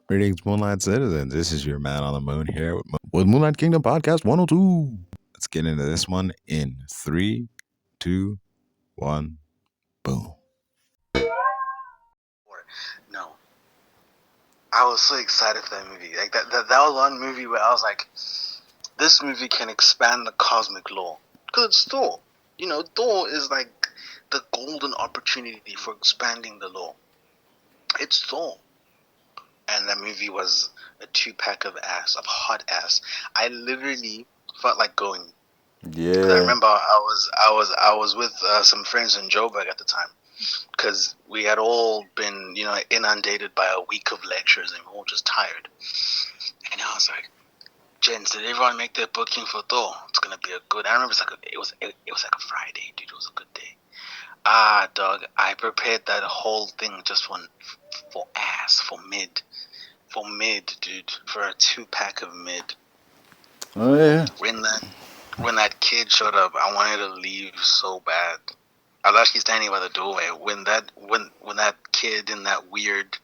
Greetings, Moonlight Citizens. This is your man on the moon here with Moonlight Kingdom Podcast 102. Let's get into this one in three, two, one, boom. No, I was so excited for that movie. Like that was one movie where I was like, this movie can expand the cosmic law because it's Thor. You know, Thor is like the golden opportunity for expanding the law. It's Thor, and that movie was a 2-pack of hot ass. I literally felt like going. Because I Yeah. remember I was with some friends in Joburg at the time, because we had all been inundated by a week of lectures and we were all just tired. And I was like, gents, did everyone make their booking for Thor? It's gonna be a good. I remember it was like a Friday, dude. It was a good day. Dog, I prepared that whole thing just for mid, dude, for a 2-pack of mid. Oh yeah. When that kid showed up, I wanted to leave so bad. I was actually standing by the doorway when that kid in that weird,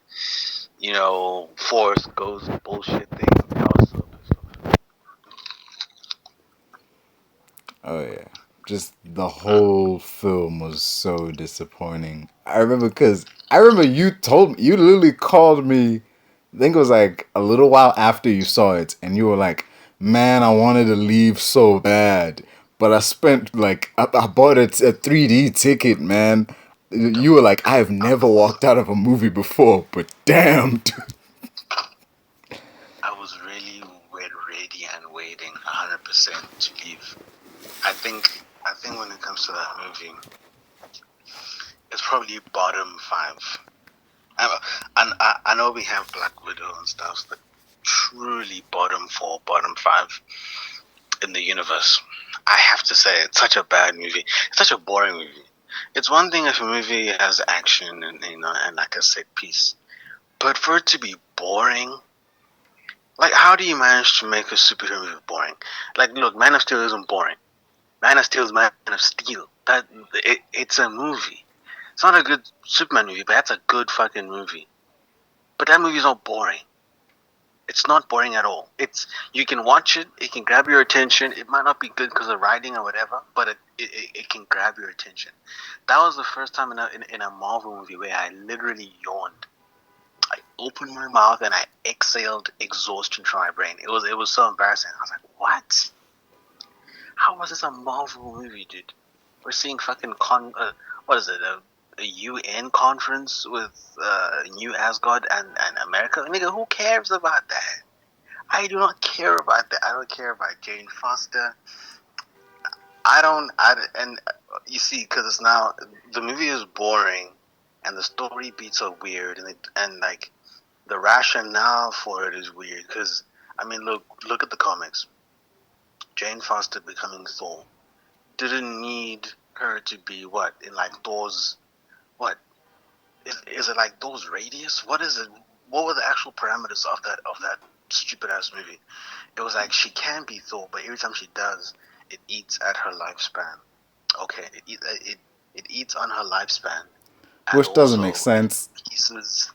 Force Ghost bullshit thing. I was so pissed. Oh yeah. Just the whole film was so disappointing. I remember you literally called me. I think it was like a little while after you saw it, and you were like, "Man, I wanted to leave so bad, but I spent I bought a 3D ticket, man." You were like, "I have never walked out of a movie before, but damn, dude." I was really ready and waiting 100% to leave. I think when it comes to that movie, it's probably bottom 5. I know we have Black Widow and stuff, but truly bottom 4, bottom 5 in the universe. I have to say, it's such a bad movie. It's such a boring movie. It's one thing if a movie has action and like a set piece, but for it to be boring, like how do you manage to make a superhero movie boring? Like, look, Man of Steel isn't boring. Man of Steel is Man of Steel. It's a movie. It's not a good Superman movie, but that's a good fucking movie. But that movie's not boring. It's not boring at all. You can watch it. It can grab your attention. It might not be good because of writing or whatever, but it can grab your attention. That was the first time in a Marvel movie where I literally yawned. I opened my mouth and I exhaled exhaustion from my brain. It was so embarrassing. I was like, what? How was this a Marvel movie, dude? We're seeing fucking what is it? A UN conference with New Asgard and America. Nigga, who cares about that? I do not care about that. I don't care about Jane Foster. And you see, because it's now the movie is boring, and the story beats are weird, and like the rationale for it is weird. Because I mean, look at the comics. Jane Foster becoming Thor didn't need her to be what in like Thor's what is it like Thor's radius? What is it? What were the actual parameters of that stupid ass movie? It was like she can be Thor, but every time she does, it eats at her lifespan. Okay, it eats on her lifespan, and Which doesn't also make sense. pieces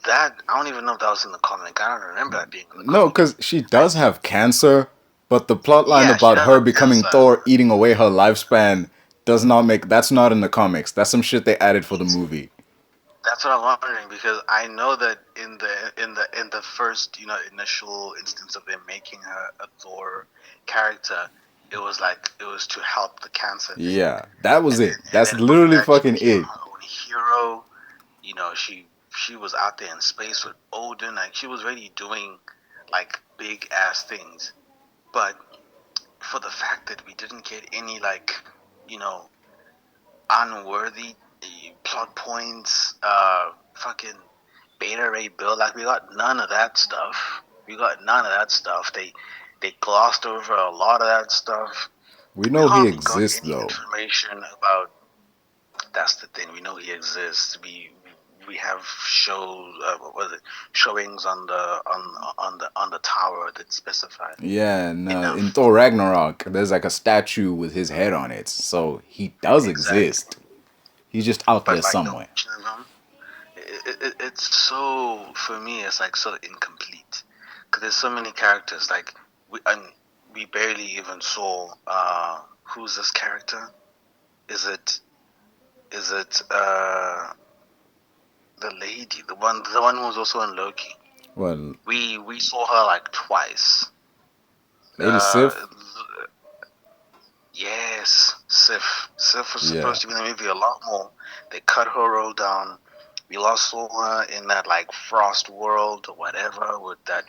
that I don't even know if that was in the comic. I don't remember that being in the No, comic. because she does have cancer, but the plot line Yeah, she about does her have becoming cancer. Thor eating away her lifespan does not make. That's not in the comics. That's some shit they added for the movie. That's what I'm wondering, because I know that in the first initial instance of them making her a Thor character, it was to help the cancer thing, Yeah, that was and it. then That's from literally that she fucking became it. her own hero. She was out there in space with Odin, like she was really doing like big ass things, but for the fact that we didn't get any you know unworthy plot points, fucking Beta Ray Bill. Like we got none of that stuff. They glossed over a lot of that stuff. We We know he hardly got exists any though. information about. That's the thing. We know he exists. We have shows. What was it? Showings on the tower that specified Yeah, and in enough. Thor Ragnarok, there's like a statue with his head on it, so he does Exactly. exist. He's just out But there like no somewhere. mention of him. it's so, for me, it's like so incomplete because there's so many characters. Like and we barely even saw who's this character. Is it the lady, the one who was also in Loki? Well, We saw her like twice. Lady Uh, Sif. yes, Sif. Sif was Yeah. supposed to be in the movie a lot more. They cut her role down. We last saw her in that like Frost world or whatever with that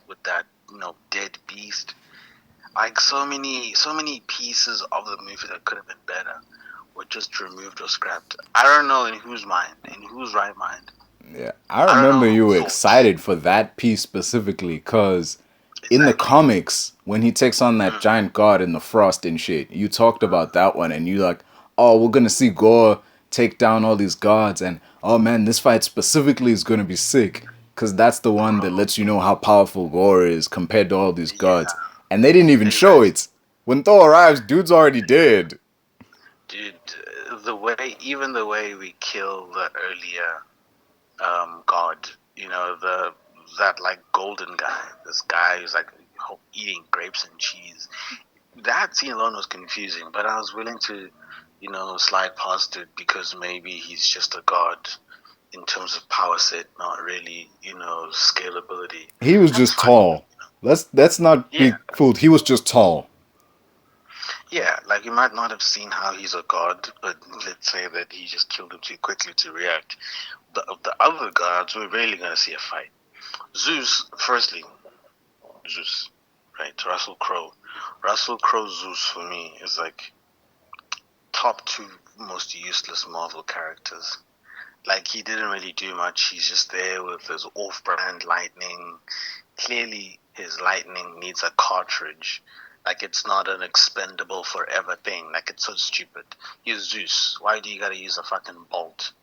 dead beast. Like so many pieces of the movie that could have been better were just removed or scrapped. I don't know in whose right mind. Yeah, I I don't know remember who you were thought excited for that piece specifically because in the exactly. comics, when he takes on that Mm, giant god in the frost and shit, you talked about that one and you like, oh, we're gonna see Gore take down all these gods, and oh man, this fight specifically is gonna be sick because that's the one that bro. lets you know how powerful Gore is compared to all these gods. Yeah, And they didn't even show exactly. it. When Thor arrives, dude's already dead. Dude, even the way we kill the earlier god, that like golden guy, this guy who's like eating grapes and cheese. That scene alone was confusing, but I was willing to, slide past it because maybe he's just a god in terms of power set, not really, scalability. He was That's just fine. tall. Let's not Yeah, be fooled. He was just tall. yeah. Like you might not have seen how he's a god, but let's say that he just killed him too quickly to react. The other gods, we're really gonna see a fight. Zeus, firstly, Zeus, right? Russell Crowe. Russell Crowe Zeus for me is like top two most useless Marvel characters. Like he didn't really do much. He's just there with his off-brand lightning. Clearly, his lightning needs a cartridge. Like it's not an expendable forever thing. Like it's so stupid. He's Zeus. Why do you gotta use a fucking bolt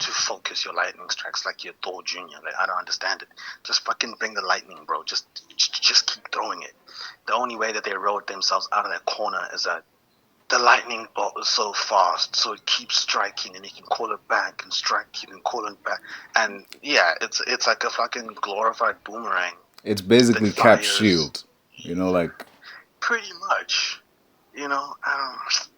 to focus your lightning strikes like you're Thor Jr.? Like I don't understand it. Just fucking bring the lightning, bro. Just keep throwing it. The only way that they wrote themselves out of that corner is that the lightning bolt is so fast, so it keeps striking, and you can call it back and strike, you can call it back, and yeah, it's like a fucking glorified boomerang It's that basically Cap's fires. shield. You know, like Pretty much, I don't,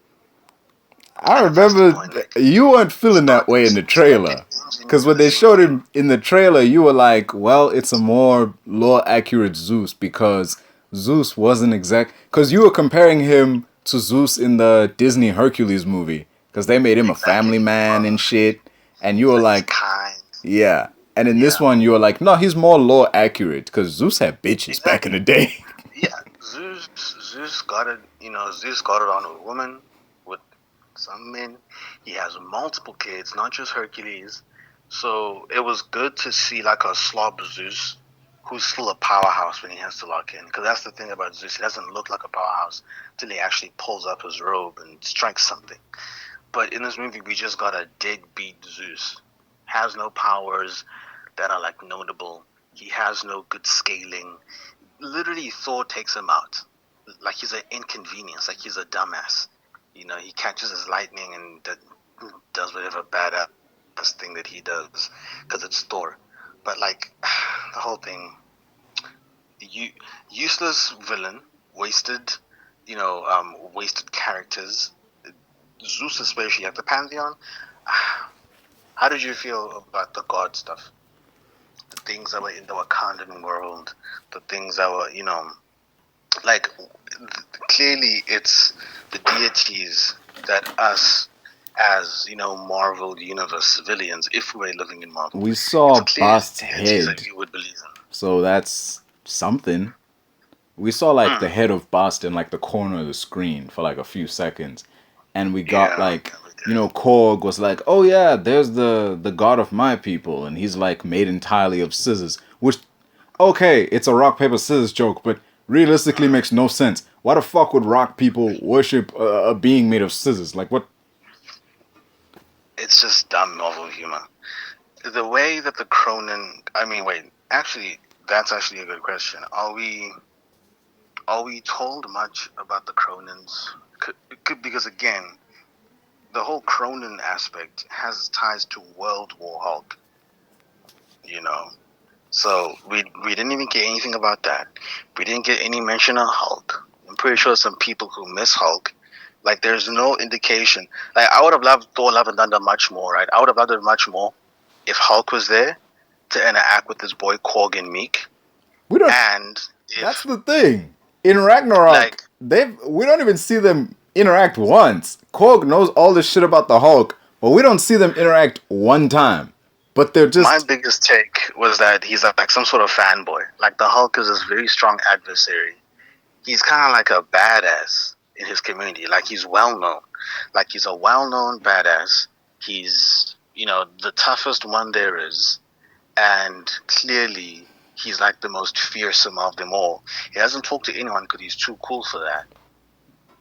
I and that's the remember point. Like, you weren't feeling that way in the start trailer. Because when they engineering showed him. him in the trailer, you were like, well, it's a more lore accurate Zeus because Zeus wasn't exact. Because you were comparing him to Zeus in the Disney Hercules movie. Because they made him a Exactly, family man and shit. And you were like he's like, kind. yeah. And in this Yeah, one, you were like, no, he's more lore accurate. Because Zeus had bitches back in exactly. the day. Yeah, Zeus got it. Zeus got it on a woman with some men. He has multiple kids, not just Hercules. So it was good to see like a slob Zeus, who's still a powerhouse when he has to lock in. Because that's the thing about Zeus; he doesn't look like a powerhouse till he actually pulls up his robe and strikes something. But in this movie, we just got a deadbeat Zeus. Has no powers that are like notable. He has no good scaling. Literally, Thor takes him out like he's an inconvenience, like he's a dumbass. He catches his lightning and does whatever badass thing that he does because it's Thor. But like the whole thing, you useless villain, wasted, wasted characters. Zeus especially, like the Pantheon. How did you feel about the god stuff? The things that were in the Wakandan world, the things that were, like clearly it's the deities that us as Marvel universe civilians, if we were living in Marvel, We it's saw clearly Bast's the deities that head. we would believe So that's something. We saw like in. the head of Bast in like the corner of the screen for like a few seconds, and we got Yeah, like, yeah, we you know, did. Korg was like, oh yeah, there's the god of my people, and he's like made entirely of scissors. Which, okay, it's a rock paper scissors joke, but realistically makes no sense. Why the fuck would rock people worship a being made of scissors? Like what? It's just dumb Marvel humor. The way that the Cronin, I mean, wait, actually, that's actually a good question. Are we told much about the Cronins? Because again, the whole Cronin aspect has ties to World War Hulk. You know, so we didn't even get anything about that. We didn't get any mention of Hulk. I'm pretty sure some people who miss Hulk. Like, there's no indication. Like, I would have loved Thor Love and Thunder much more, right? I would have loved it much more if Hulk was there to interact with his boy Korg and Meek, We don't. and That's if the thing. In like Ragnarok, we don't even see them interact once. Korg knows all this shit about the Hulk, but we don't see them interact one time. But they're my just biggest take was that he's like some sort of fanboy. Like, the Hulk is this very strong adversary. He's kind of like a badass in his community. Like, he's well known. Like, he's a well known badass. He's, the toughest one there is. And clearly, he's like the most fearsome of them all. He doesn't talk to anyone because he's too cool for that.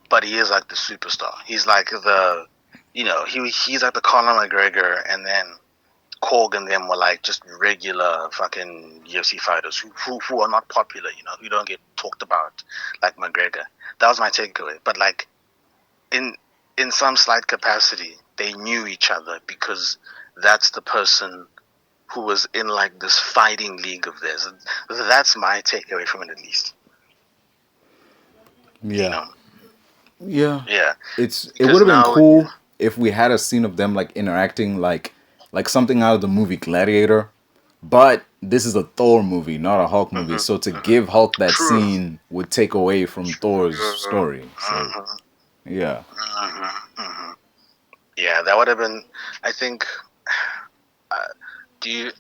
But he is like the superstar. He's like he's like the Conor McGregor, and then Korg and them were like just regular fucking UFC fighters who are not popular, who don't get talked about like McGregor. That was my takeaway. But like in some slight capacity, they knew each other because that's the person who was in like this fighting league of theirs. That's my takeaway from it, at least. You yeah, know, yeah. yeah. It would Because have been now, cool if we had a scene of them like interacting like something out of the movie Gladiator. But this is a Thor movie, not a Hulk movie. mhm, So to mhm. give Hulk that True, scene would take away from Thor's true. story. So Mhm, yeah. mhm, mhm. Yeah, that would have been. I think. Uh,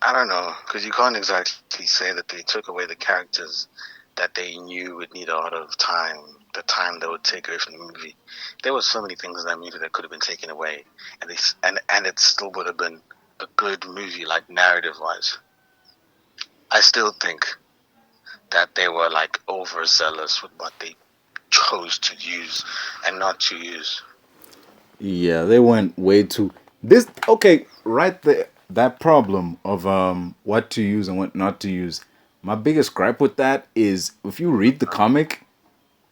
I don't know, because you can't exactly say that they took away the characters that they knew would need a lot of time, the time that would take away from the movie. There were so many things in that movie that could have been taken away, and it still would have been a good movie, like narrative wise. I still think that they were like overzealous with what they chose to use and not to use. Yeah, they went way too. This okay, right there. That problem of what to use and what not to use. My biggest gripe with that is if you read the comic,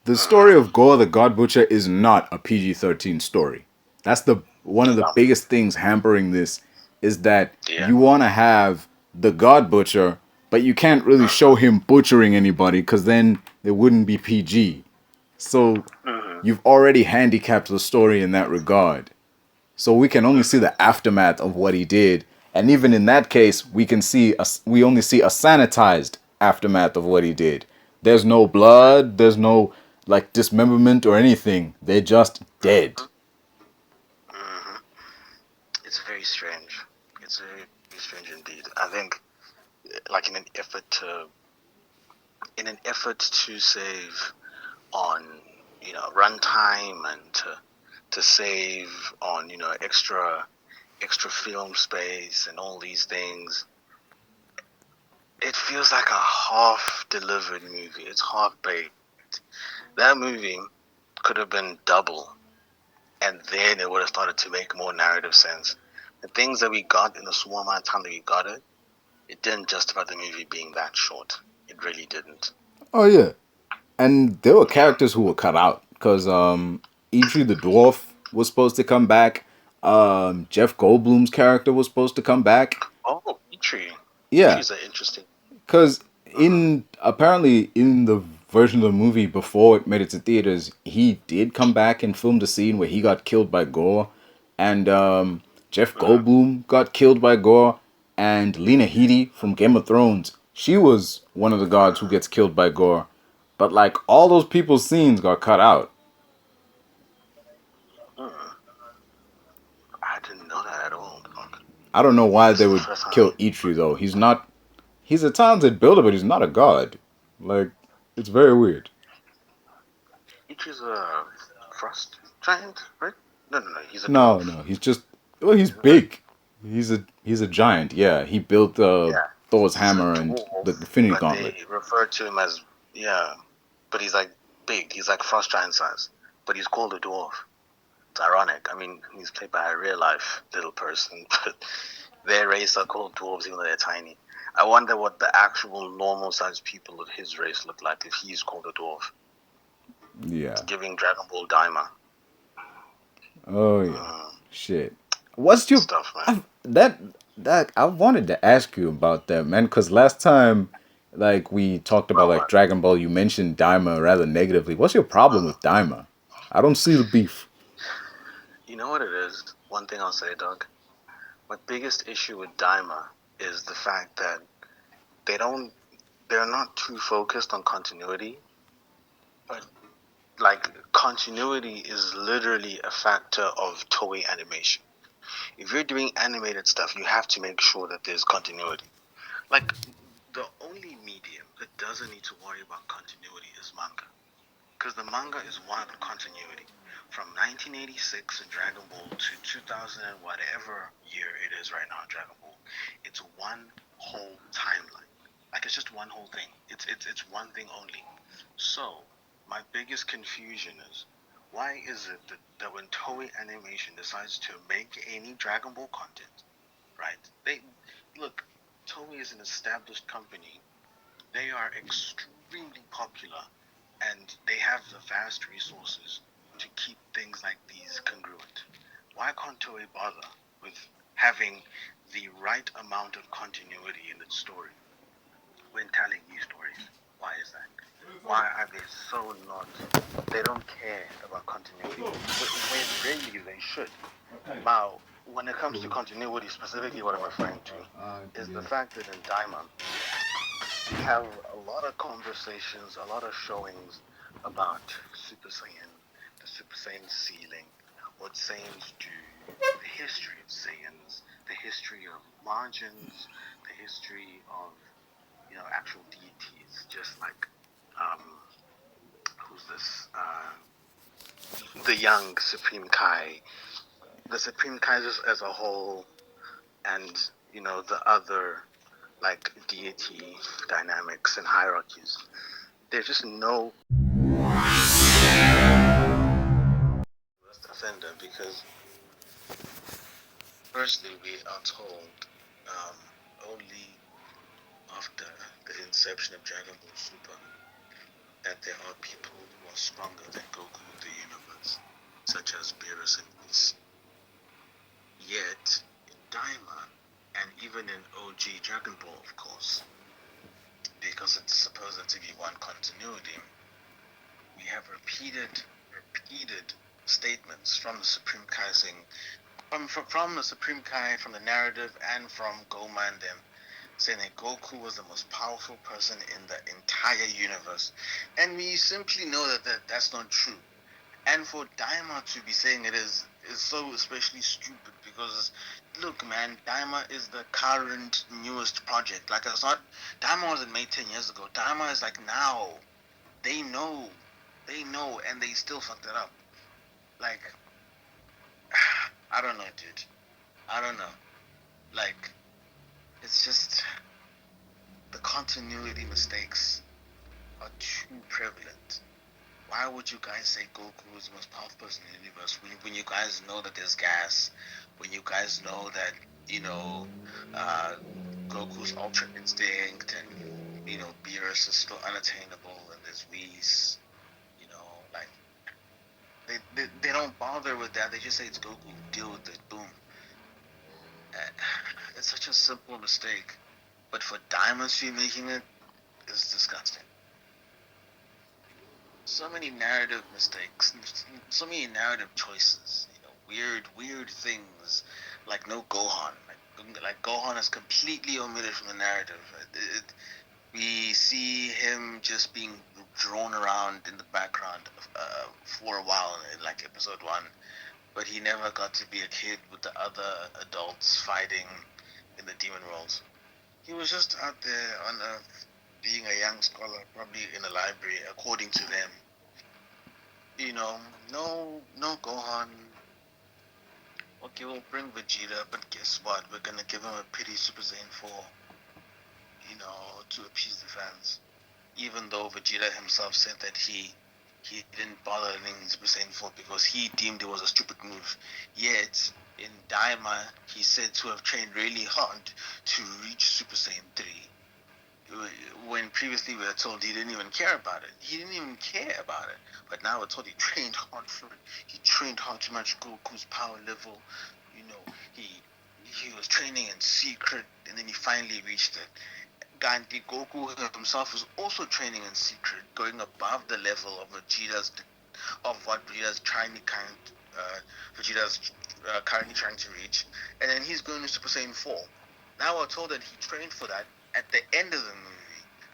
the story Uh, of Gore the God Butcher is not a PG-13 story. That's the one of the yeah, biggest things hampering this is that yeah. you want to have the God Butcher, but you can't really show him butchering anybody because then it wouldn't be PG. So Mhm, you've already handicapped the story in that regard. So we can only see mhm, the aftermath of what he did, and even in that case, we only see a sanitized aftermath of what he did. There's no blood, there's no like dismemberment or anything. They're just dead. mhm, mhm. It's very strange. It's very, very strange indeed. I think, like, in an effort to save on runtime, and to save on extra film space and all these things, it feels like a half delivered movie. It's half baked. That movie could have been double, and then it would have started to make more narrative sense. The things that we got in the small amount of time that we got it didn't justify the movie being that short. It really didn't. Oh yeah, and there were Yeah. characters who were cut out because Idri the dwarf was supposed to come back. Jeff Goldblum's character was supposed to come back. Oh, Petrie. Yeah, Petrie's an interesting. because Uh-huh. in apparently in the version of the movie before it made it to theaters, he did come back and film the scene where he got killed by Gore, and Jeff Uh-huh. Goldblum got killed by Gore, and Lena Headey from Game of Thrones, she was one of the gods who gets killed by Gore, but like all those people's scenes got cut out. Uh-huh. I didn't know that at all. Fuck. I don't know why This they is the would first kill time. Eitri though. He's not. He's a talented builder, but he's not a god. Like it's very weird. Petrie's a frost giant, right? No, no, no. He's a No, dwarf. no, he's just well, he's Isn't it? big. He's a giant. Yeah, he built Yeah. Thor's He's a hammer and dwarf, the Infinity but Gauntlet. they refer to him as, yeah. But he's like big. He's like frost giant size. But he's called a dwarf. It's ironic. I mean, he's played by a real life little person, but their race are called dwarves even though they're tiny. I wonder what the actual normal sized people of his race look like if he's called a dwarf. Yeah. Giving Dragon Ball Daima. Oh yeah. Mm. Shit. What's your stuff, man. that I wanted to ask you about that, man, because last time like we talked about Well, like what? Dragon Ball, you mentioned Daima rather negatively. What's your problem with Daima? I don't see the beef. You know what it is? One thing I'll say, Doug. My biggest issue with Daima is the fact that they don't. They're not too focused on continuity, but like continuity is literally a factor of Toei animation. If you're doing animated stuff, you have to make sure that there's continuity. Like the only medium that doesn't need to worry about continuity is manga. Because the manga is one continuity. From 1986 in Dragon Ball to 2000 and whatever year it is right now in Dragon Ball, it's one whole timeline. Like it's just one whole thing. It's one thing only. So my biggest confusion is why is it that when Toei Animation decides to make any Dragon Ball content, right? They look, Toei is an established company. They are extremely popular and they have the vast resources to keep things like these congruent. Why can't Toei bother with having the right amount of continuity in its story when telling these stories? Why is that? Why are they so not? They don't care about continuity when really they should. Now, when it comes to continuity, specifically what I'm referring to is the fact that in Daima, we have a lot of conversations, a lot of showings about Super Saiyan, the Super Saiyan ceiling, what Saiyans do, the history of Saiyans, the history of margins, the history of actual deities, just like who's this? The young Supreme Kai, the Supreme Kaisers as a whole, and the other like deity dynamics and hierarchies. There's just no defender because firstly we are told only after the inception of Dragon Ball Super that there are people who are stronger than Goku in the universe, such as Beerus and Whis. Yet in Daima and even in OG Dragon Ball, of course, because it's supposed to be one continuity, we have repeated statements from the Supreme Kai saying, from the Supreme Kai, from the narrative, and from Goma and them, saying that Goku was the most powerful person in the entire universe. And we simply know that that's not true. And for Daima to be saying it is so especially stupid because, look, man, Daima is the current newest project. Like, it's not, Daima wasn't made 10 years ago. Daima is like now. They know, and they still fucked it up. Like, I don't know, dude. I don't know. Like, it's just the continuity mistakes are too prevalent. Why would you guys say Goku is the most powerful person in the universe when you guys know that there's gas, when you guys know that Goku's Ultra Instinct and Beerus is still unattainable and there's Whis, like they don't bother with that. They just say it's Goku. Deal with it. Boom. It's such a simple mistake, but for Diamond to be making it is disgusting. So many narrative mistakes, so many narrative choices. Weird things like no Gohan. Like Gohan is completely omitted from the narrative. We see him just being drawn around in the background for a while in like episode 1, but he never got to be a kid with the other adults fighting in the demon worlds. He was just out there on Earth being a young scholar, probably in a library, according to them. No Gohan. Okay, we'll bring Vegeta, but guess what? We're gonna give him a pity Super Saiyan 4, to appease the fans. Even though Vegeta himself said that he didn't bother learning Super Saiyan 4 because he deemed it was a stupid move. Yet, in Daima, he said to have trained really hard to reach Super Saiyan 3. When Previously, we were told he didn't even care about it. He didn't even care about it. But now we're told he trained hard for it. He trained hard to match Goku's power level. You know, he was training in secret, and then he finally reached it. Gandhi Goku himself was also training in secret, going above the level of what Vegeta's currently trying to reach, and then he's going to Super Saiyan 4. Now we're told that he trained for that at the end of the movie,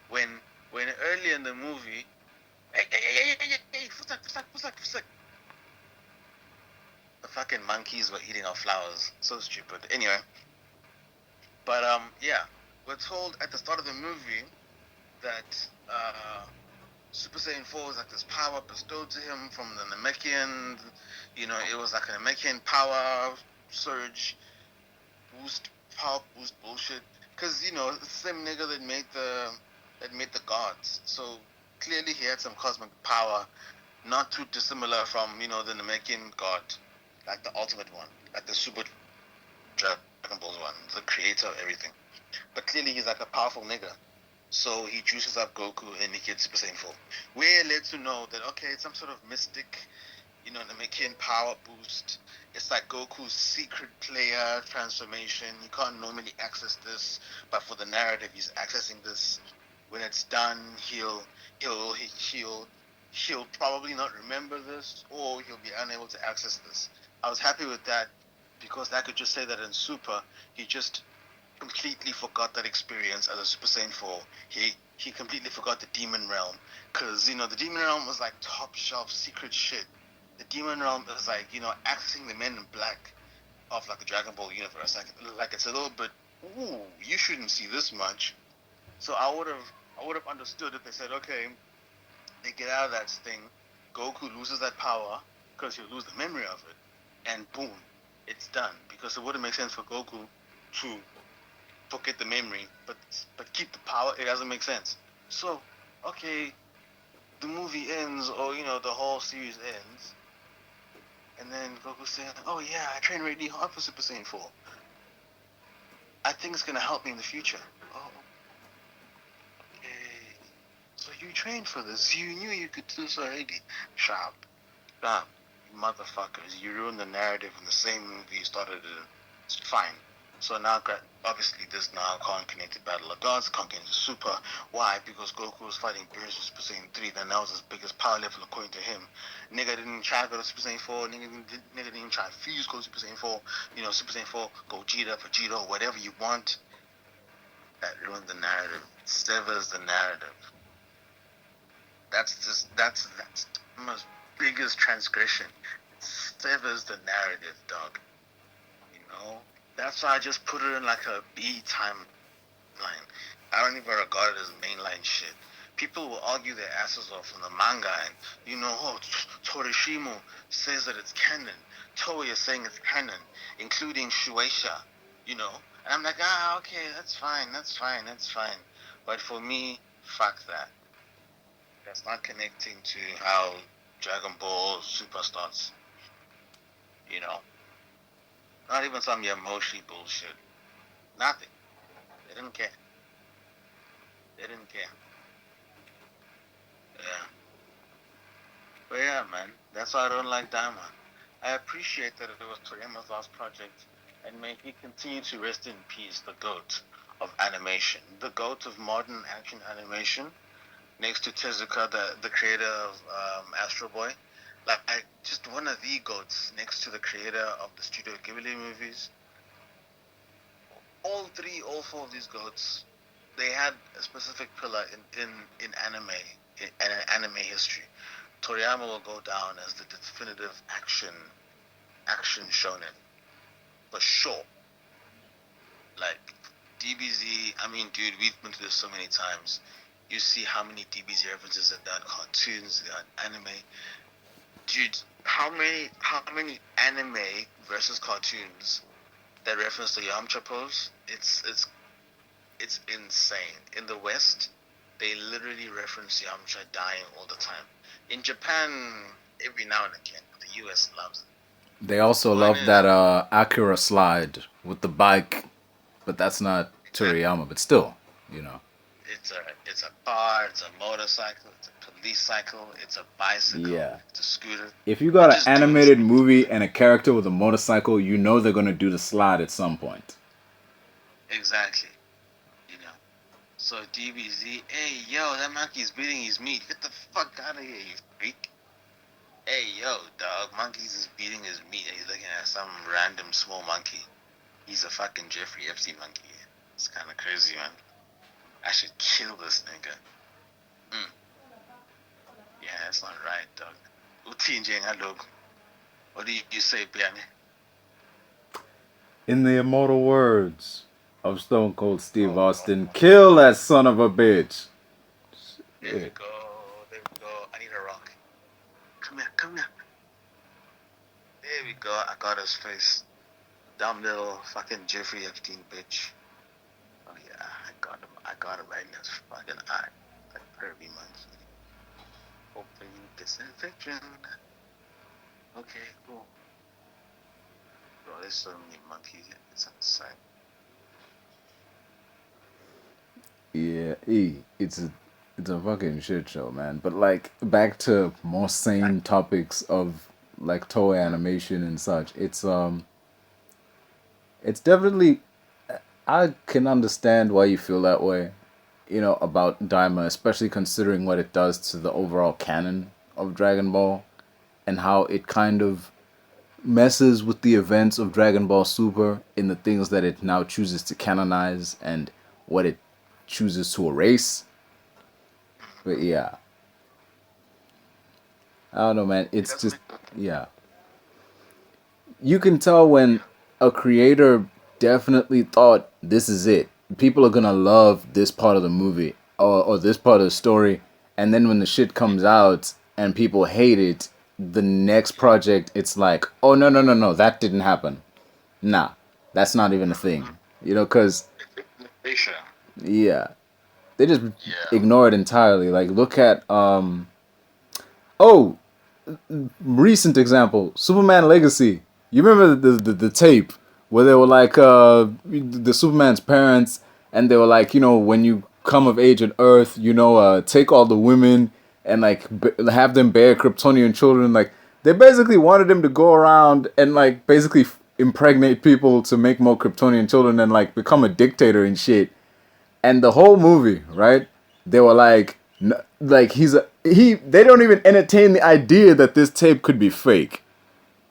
when early in the movie, hey, fusak. The fucking monkeys were eating our flowers. So stupid. Anyway, but yeah, we're told at the start of the movie that Super Saiyan 4 was like this power bestowed to him from the Namekian. You know, it was like a Namekian power surge power boost bullshit. Cause you know, it's the same nigga that made the gods. So clearly he had some cosmic power, not too dissimilar from the Namekian god, like the ultimate one, like the Super Dragon Ball one, the creator of everything. But clearly he's like a powerful nigga. So he juices up Goku and he gets Super Saiyan 4. We're led to know that, okay, it's some sort of mystic, Namekian power boost. It's like Goku's secret player transformation. You can't normally access this, but for the narrative, he's accessing this. When it's done, he'll probably not remember this, or he'll be unable to access this. I was happy with that because I could just say that in Super, he just completely forgot that experience as a Super Saiyan 4. He completely forgot the Demon Realm, because the Demon Realm was like top shelf secret shit. The Demon Realm is like accessing the Men in Black of like the Dragon Ball universe. Like it's a little bit, ooh, you shouldn't see this much. So I would have understood if they said, okay, they get out of that thing, Goku loses that power because he'll lose the memory of it, and boom, it's done. Because it wouldn't make sense for Goku to forget the memory, but keep the power. It doesn't make sense. So, okay, the movie ends, or the whole series ends, and then Goku's saying, "Oh yeah, I trained really hard for Super Saiyan 4. I think it's gonna help me in the future." Oh, okay. So you trained for this. You knew you could do this already. Sharp, you motherfuckers. You ruined the narrative in the same movie you started it. It's fine. So now, obviously, this now can't connect to Battle of Gods, can't connect to Super. Why? Because Goku was fighting Beerus with Super Saiyan 3, then that was his biggest power level according to him. Nigga didn't try to go to Super Saiyan 4, nigga didn't even try to fuse go to Super Saiyan 4, Super Saiyan 4, Vegeta, whatever you want. That ruined the narrative. It severs the narrative. That's the biggest transgression. It severs the narrative, dog. That's why I just put it in like a B timeline. I don't even regard it as mainline shit. People will argue their asses off in the manga and, Torishima says that it's canon. Toei is saying it's canon, including Shueisha, And I'm like, okay, that's fine. But for me, fuck that. That's not connecting to how Dragon Ball Super starts, Not even some Yamoshi bullshit. Nothing. They didn't care. Yeah. But yeah, man. That's why I don't like Daima. I appreciate that it was Toriyama's last project, and may he continue to rest in peace, the GOAT of animation. The GOAT of modern action animation, next to Tezuka, the creator of Astro Boy. Like, just one of the GOATs next to the creator of the Studio Ghibli movies. All four of these GOATs, they had a specific pillar in anime history. Toriyama will go down as the definitive action shonen, for sure. Like, DBZ, I mean, dude, we've been through this so many times. You see how many DBZ references are done, cartoons, anime. Dude, how many anime versus cartoons that reference the Yamcha pose? It's insane. In the West, they literally reference Yamcha dying all the time. In Japan, every now and again, but the US loves it. They also love that Akira slide with the bike, but that's not Exactly. Toriyama. But still. it's a car, it's a motorcycle, it's a police cycle, it's a bicycle, Yeah. it's a scooter. If you They're got an just doing animated things. movie and a character with a motorcycle, you know they're gonna do the slide at some point. Exactly. You know. So DBZ, hey yo, that monkey's beating his meat. Get the fuck out of here, you freak. Hey yo, dog, monkey's is beating his meat and he's looking at some random small monkey. He's a fucking Jeffrey Epstein monkey. It's kinda crazy, man. I should kill this nigga. Yeah, that's not right, dog. What do you say, Piani? In the immortal words of Stone Cold Steve Oh, Austin, kill that son of a bitch. there we go. There we go. I need a rock. Come here, come here. There we go. I got his face. Dumb little fucking Jeffrey Epstein bitch. Oh yeah, I got him. I got him right in his fucking eye. That pervy monkey. Hopefully you get infection. Okay, cool. Bro, there's so many monkeys. It's insane. Yeah, it's a fucking shit show, man. But like back to more sane topics of like toy animation and such. It's definitely I can understand why you feel that way, you know, about Daima, especially considering what it does to the overall canon of Dragon Ball and how it kind of messes with the events of Dragon Ball Super in the things that it now chooses to canonize and what it chooses to erase. But yeah, I don't know, man. It's just, yeah. You can tell when a creator definitely thought this is it. People are gonna love this part of the movie or this part of the story, and then when the shit comes out and people hate it, the next project it's like, oh no no no no, that didn't happen. Nah, that's not even a thing. You know, cause yeah, they just Yeah. ignore it entirely. Like look at oh, recent example, Superman Legacy. You remember the tape where they were like the Superman's parents, and they were like, you know, when you come of age on Earth, you know, take all the women and like have them bear Kryptonian children. Like they basically wanted him to go around and like basically impregnate people to make more Kryptonian children and like become a dictator and shit. And the whole movie, right? They were like, like he. They don't even entertain the idea that this tape could be fake.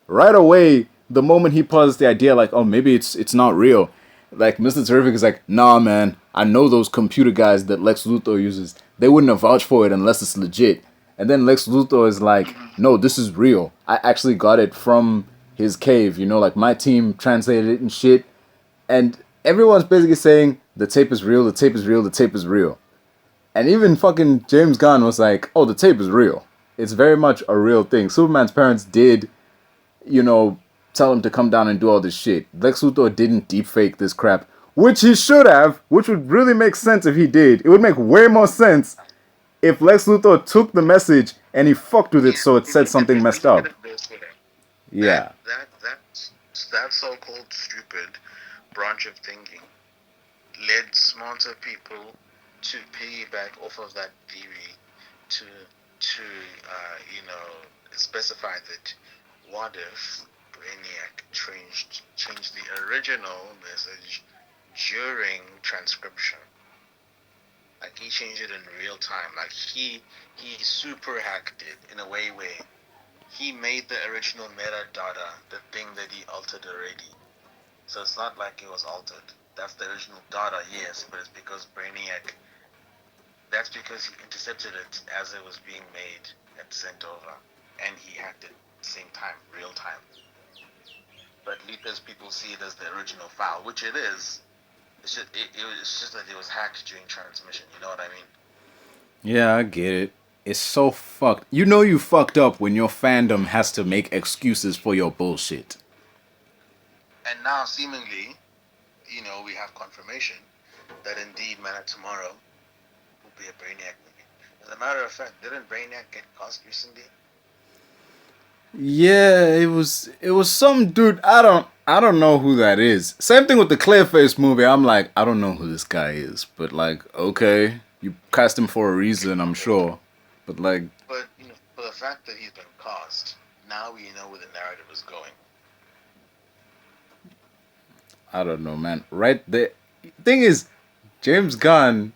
Right away, the moment he posits the idea, like, oh, maybe it's not real. Like Mr. Terrific is like, nah, man. I know those computer guys that Lex Luthor uses. They wouldn't have vouched for it unless it's legit. And then Lex Luthor is like, no, this is real. I actually got it from his cave. You know, like my team translated it and shit. And everyone's basically saying the tape is real, the tape is real, the tape is real. And even fucking James Gunn was like, oh, the tape is real. It's very much a real thing. Superman's parents did, you know, tell him to come down and do all this shit. Lex Luthor didn't deepfake this crap, which he should have, which would really make sense if he did. It would make way more sense if Lex Luthor took the message and he fucked with it so it said something messed up. Yeah. That so-called stupid branch of thinking led smarter people to piggyback off of that theory to you know, specify that what if Brainiac changed the original message during transcription. Like he changed it in real time. Like he super hacked it in a way where he made the original metadata the thing that he altered already. So it's not like it was altered. That's the original data, yes, but it's because Brainiac. That's because he intercepted it as it was being made and sent over, and he hacked it at the same time, real time. But because people see it as the original file, which it is, it's just that it was hacked during transmission. You know what I mean? Yeah, I get it. It's so fucked. You know you fucked up when your fandom has to make excuses for your bullshit. And now, seemingly, you know, we have confirmation that indeed Man of Tomorrow will be a Brainiac movie. As a matter of fact, didn't Brainiac get cast recently? Yeah, it was some dude. I don't know who that is. Same thing with the Clayface movie. I'm like, I don't know who this guy is, but like, okay, You cast him for a reason, I'm sure. But like, But for the fact that he's been cast, now we know where the narrative is going. I don't know, man. Right there. Thing is, James Gunn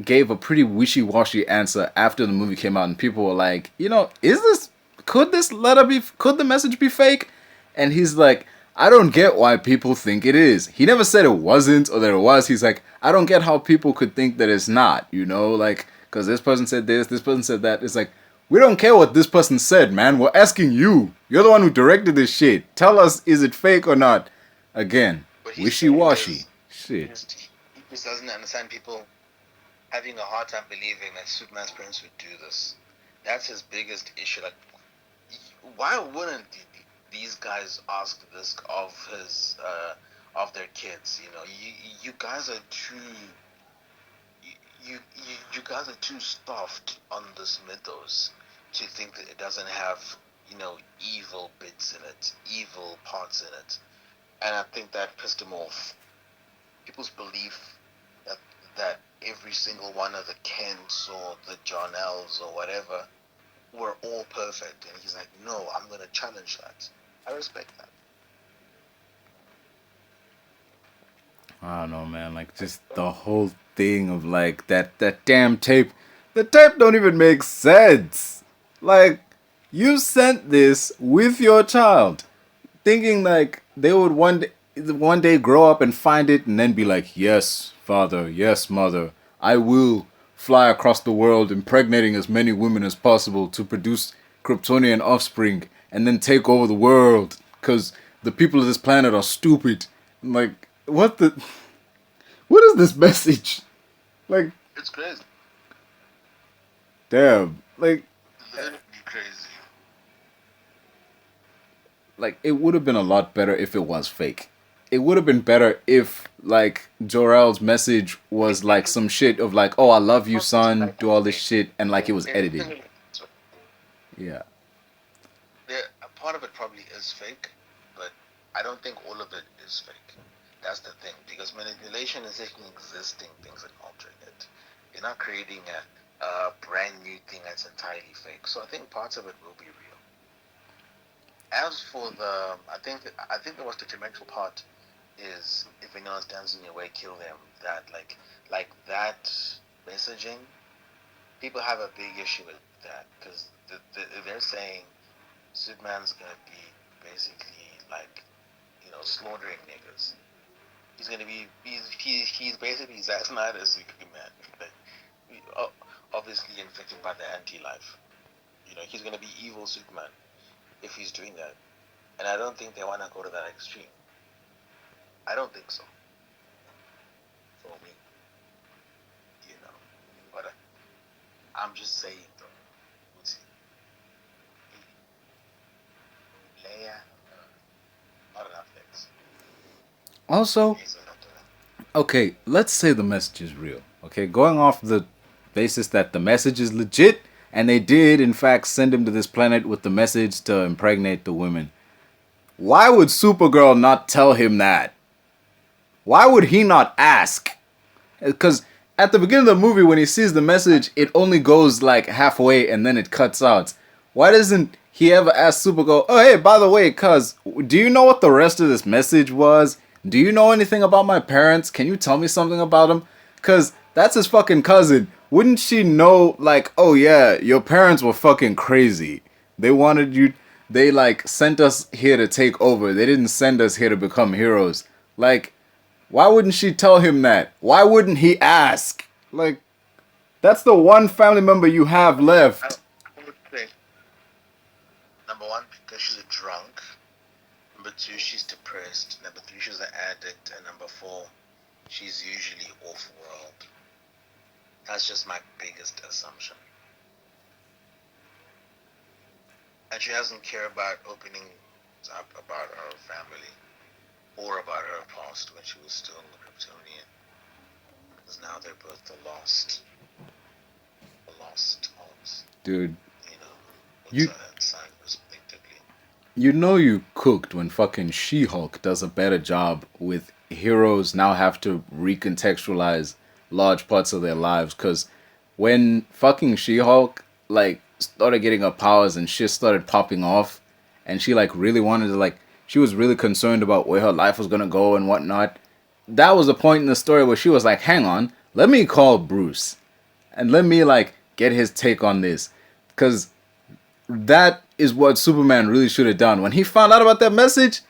gave a pretty wishy-washy answer after the movie came out, and people were like, is this? Could this letter be? Could the message be fake? And he's like, I don't get why people think it is. He never said it wasn't or that it was. He's like, I don't get how people could think that it's not. Like, because this person said this person said that. It's like, we don't care what this person said, man. We're asking you. You're the one who directed this shit. Tell us, is it fake or not? Again, wishy-washy. Shit. He just doesn't understand people having a hard time believing that Superman's parents would do this. That's his biggest issue. Like, why wouldn't these guys ask this of their kids? You guys are too. You guys are too soft on this mythos to think that it doesn't have evil bits in it, evil parts in it, and I think that pissed him off. People's belief that every single one of the Kents or the John-Elves or whatever were all perfect, and he's like, no, I'm gonna challenge that. I respect that. I don't know, man. Like, just the whole thing of like that damn tape. The tape don't even make sense. Like, you sent this with your child, thinking like they would one day grow up and find it and then be like, yes, father, yes, mother, I will fly across the world impregnating as many women as possible to produce Kryptonian offspring and then take over the world because the people of this planet are stupid. Like, what is this message? Like, it's crazy. Damn. Like, it's literally crazy. Like, it would have been a lot better if it was fake. It would have been better if, like, Jor-El's message was, like, some shit of, like, oh, I love you, son, do all this shit, and, like, it was edited. Yeah. Part of it probably is fake, but I don't think all of it is fake. That's the thing, because manipulation is taking existing things and altering it. You're not creating a brand new thing that's entirely fake. So I think parts of it will be real. As for I think the most detrimental part is if anyone stands in your way, kill them. That like that messaging, people have a big issue with that because they're saying Superman's gonna be basically like slaughtering niggas. He's gonna be he's basically Zack Snyder's Superman, obviously infected by the anti-life. He's gonna be evil Superman if he's doing that, and I don't think they want to go to that extreme. I don't think so. For me, but I'm just saying though. We'll see. Leia, not enough things. Also, okay, let's say the message is real. Okay, going off the basis that the message is legit, and they did, in fact, send him to this planet with the message to impregnate the women. Why would Supergirl not tell him that? Why would he not ask? Because at the beginning of the movie, when he sees the message, it only goes like halfway and then it cuts out. Why doesn't he ever ask Supergirl, oh, hey, by the way, cuz, do you know what the rest of this message was? Do you know anything about my parents? Can you tell me something about them? Because that's his fucking cousin. Wouldn't she know, like, oh yeah, your parents were fucking crazy. They wanted you, they like sent us here to take over. They didn't send us here to become heroes. Like, why wouldn't she tell him that? Why wouldn't he ask? Like, that's the one family member you have left. I would say, number one, because she's a drunk. Number two, she's depressed. Number three, she's an addict. And number four, she's usually off-world. That's just my biggest assumption. And she doesn't care about opening up about her family or about her past when she was still a Kryptonian. Because now they're both the lost homes. Dude. You respectively. You cooked when fucking She-Hulk does a better job with heroes now have to recontextualize large parts of their lives, because when fucking She-Hulk like started getting her powers and shit started popping off, and she like really wanted to like she was really concerned about where her life was gonna go and whatnot. That was the point in the story where she was like, "Hang on, let me call Bruce and let me like get his take on this," because that is what Superman really should have done when he found out about that message.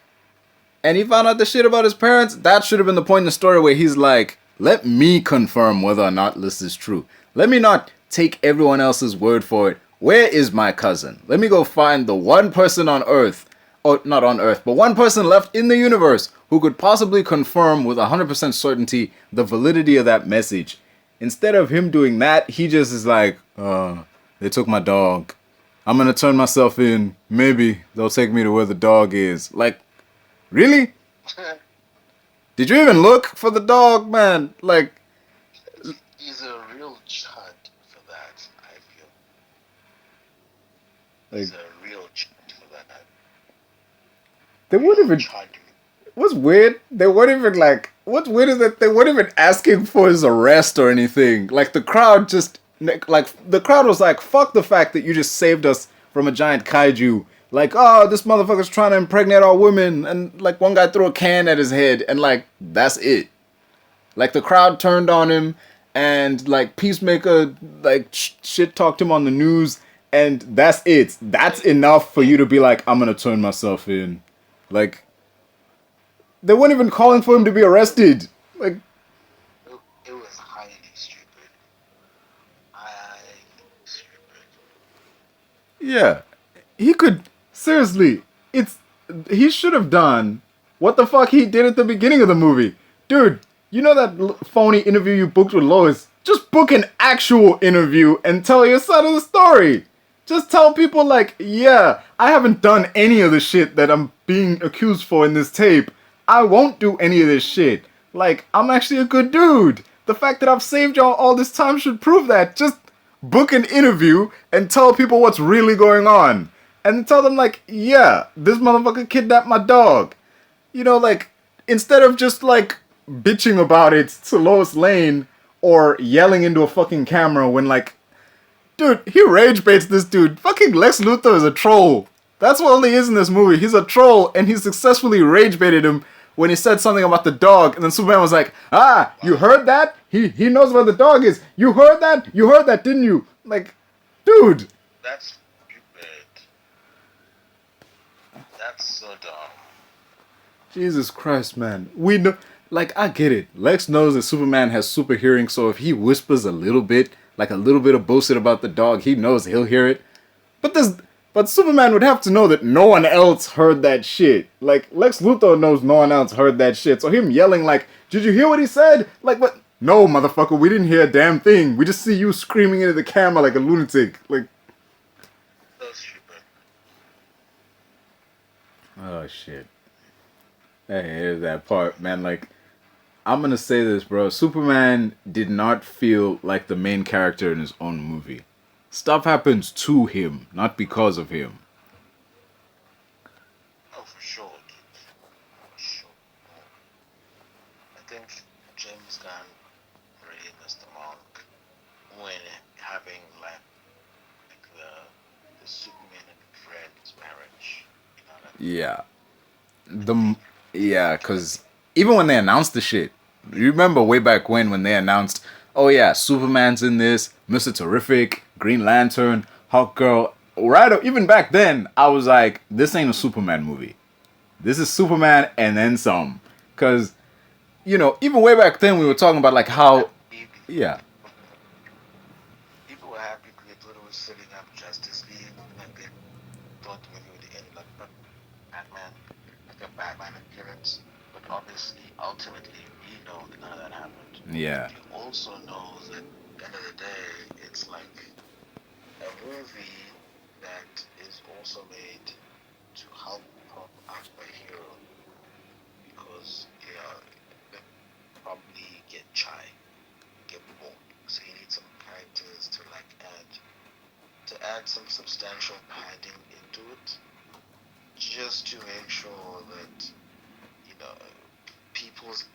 And he found out the shit about his parents. That should have been the point in the story where he's like, let me confirm whether or not this is true. Let me not take everyone else's word for it. Where is my cousin? Let me go find the one person on Earth, or not on Earth, but one person left in the universe who could possibly confirm with 100% certainty the validity of that message. Instead of him doing that, he just is like, they took my dog. I'm gonna turn myself in. Maybe they'll take me to where the dog is. Like, really? Did you even look for the dog, man? Like, He's a real chud for that, I feel. like He's a real chud for that. they weren't even. Chud. What's weird? They weren't even like. What's weird is that they weren't even asking for his arrest or anything. Like the crowd just like the crowd was like, "Fuck the fact that you just saved us from a giant kaiju." Like, oh, this motherfucker's trying to impregnate our women, and like one guy threw a can at his head, and like that's it. Like the crowd turned on him, and like Peacemaker like shit talked him on the news, and that's it. That's enough for you to be like, I'm gonna turn myself in. Like they weren't even calling for him to be arrested. Like It was highly stupid. Highly stupid. yeah, he could seriously. It's he should have done what the fuck he did at the beginning of the movie, dude. You know that phony interview you booked with Lois? Just book an actual interview and tell your side of the story. Just tell people like, yeah, I haven't done any of the shit that I'm being accused for in this tape. I won't do any of this shit. Like, I'm actually a good dude. The fact that I've saved y'all all this time should prove that. Just book an interview and tell people what's really going on. And tell them like, yeah, this motherfucker kidnapped my dog. You know, like, instead of just like bitching about it to Lois Lane or yelling into a fucking camera when like, dude, he rage baits this dude. Fucking Lex Luthor is a troll. That's what all he is in this movie. He's a troll, and he successfully rage baited him when he said something about the dog, and then Superman was like, you heard that? He knows where the dog is. You heard that? You heard that, didn't you? Like, dude. That's stupid. That's so dumb. Jesus Christ, man. We know, like, I get it. Lex knows that Superman has super hearing, so if he whispers a little bit, like a little bit of bullshit about the dog, he knows he'll hear it. But Superman would have to know that no one else heard that shit. Like, Lex Luthor knows no one else heard that shit. So him yelling like, did you hear what he said? Like, what? No, motherfucker, we didn't hear a damn thing. We just see you screaming into the camera like a lunatic. Like, So stupid. oh, shit. I hated that part, man. Like, I'm gonna say this, bro. Superman did not feel like the main character in his own movie. Stuff happens to him, not because of him. Oh, for sure, dude. For sure. I think James Gunn really missed the mark when having like the Superman and Fred's marriage. You know what I mean? Yeah. Yeah, because even when they announced the shit, you remember way back when they announced, oh yeah, Superman's in this, Mr. Terrific, Green Lantern, Hawk Girl. Right, even back then, I was like, this ain't a Superman movie. This is Superman and then some. Because, you know, even way back then, we were talking about like how, yeah. People were happy they thought it was setting up Justice League, and they thought the movie would end like Batman, like a Batman appearance. But obviously, ultimately, we know that none of that happened. Yeah. You also know that at the end of the day, it's like a movie that is also made to help prop up a hero because they probably get shy, get bored. So you need some characters to like add some substantial padding into it, just to make sure that people's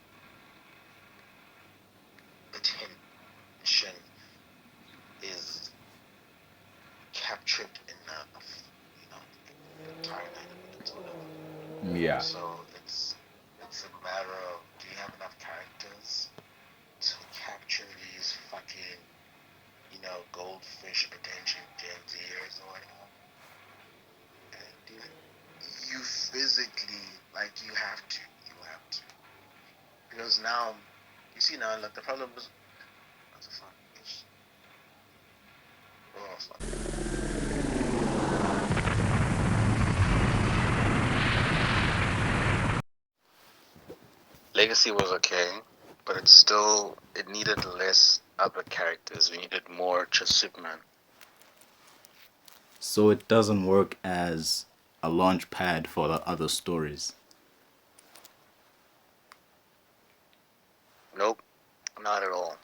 attention tricked enough, the entire 90 minutes or whatever. Yeah. So it's a matter of, do you have enough characters to capture these fucking, goldfish potential Gen Zers or whatever? And you physically, like, you have to. Because now, you see now, like, the problem is, what the fuck is, oh, fuck. Legacy was okay, but it needed less other characters. We needed more just Superman. So it doesn't work as a launch pad for the other stories. Nope, not at all.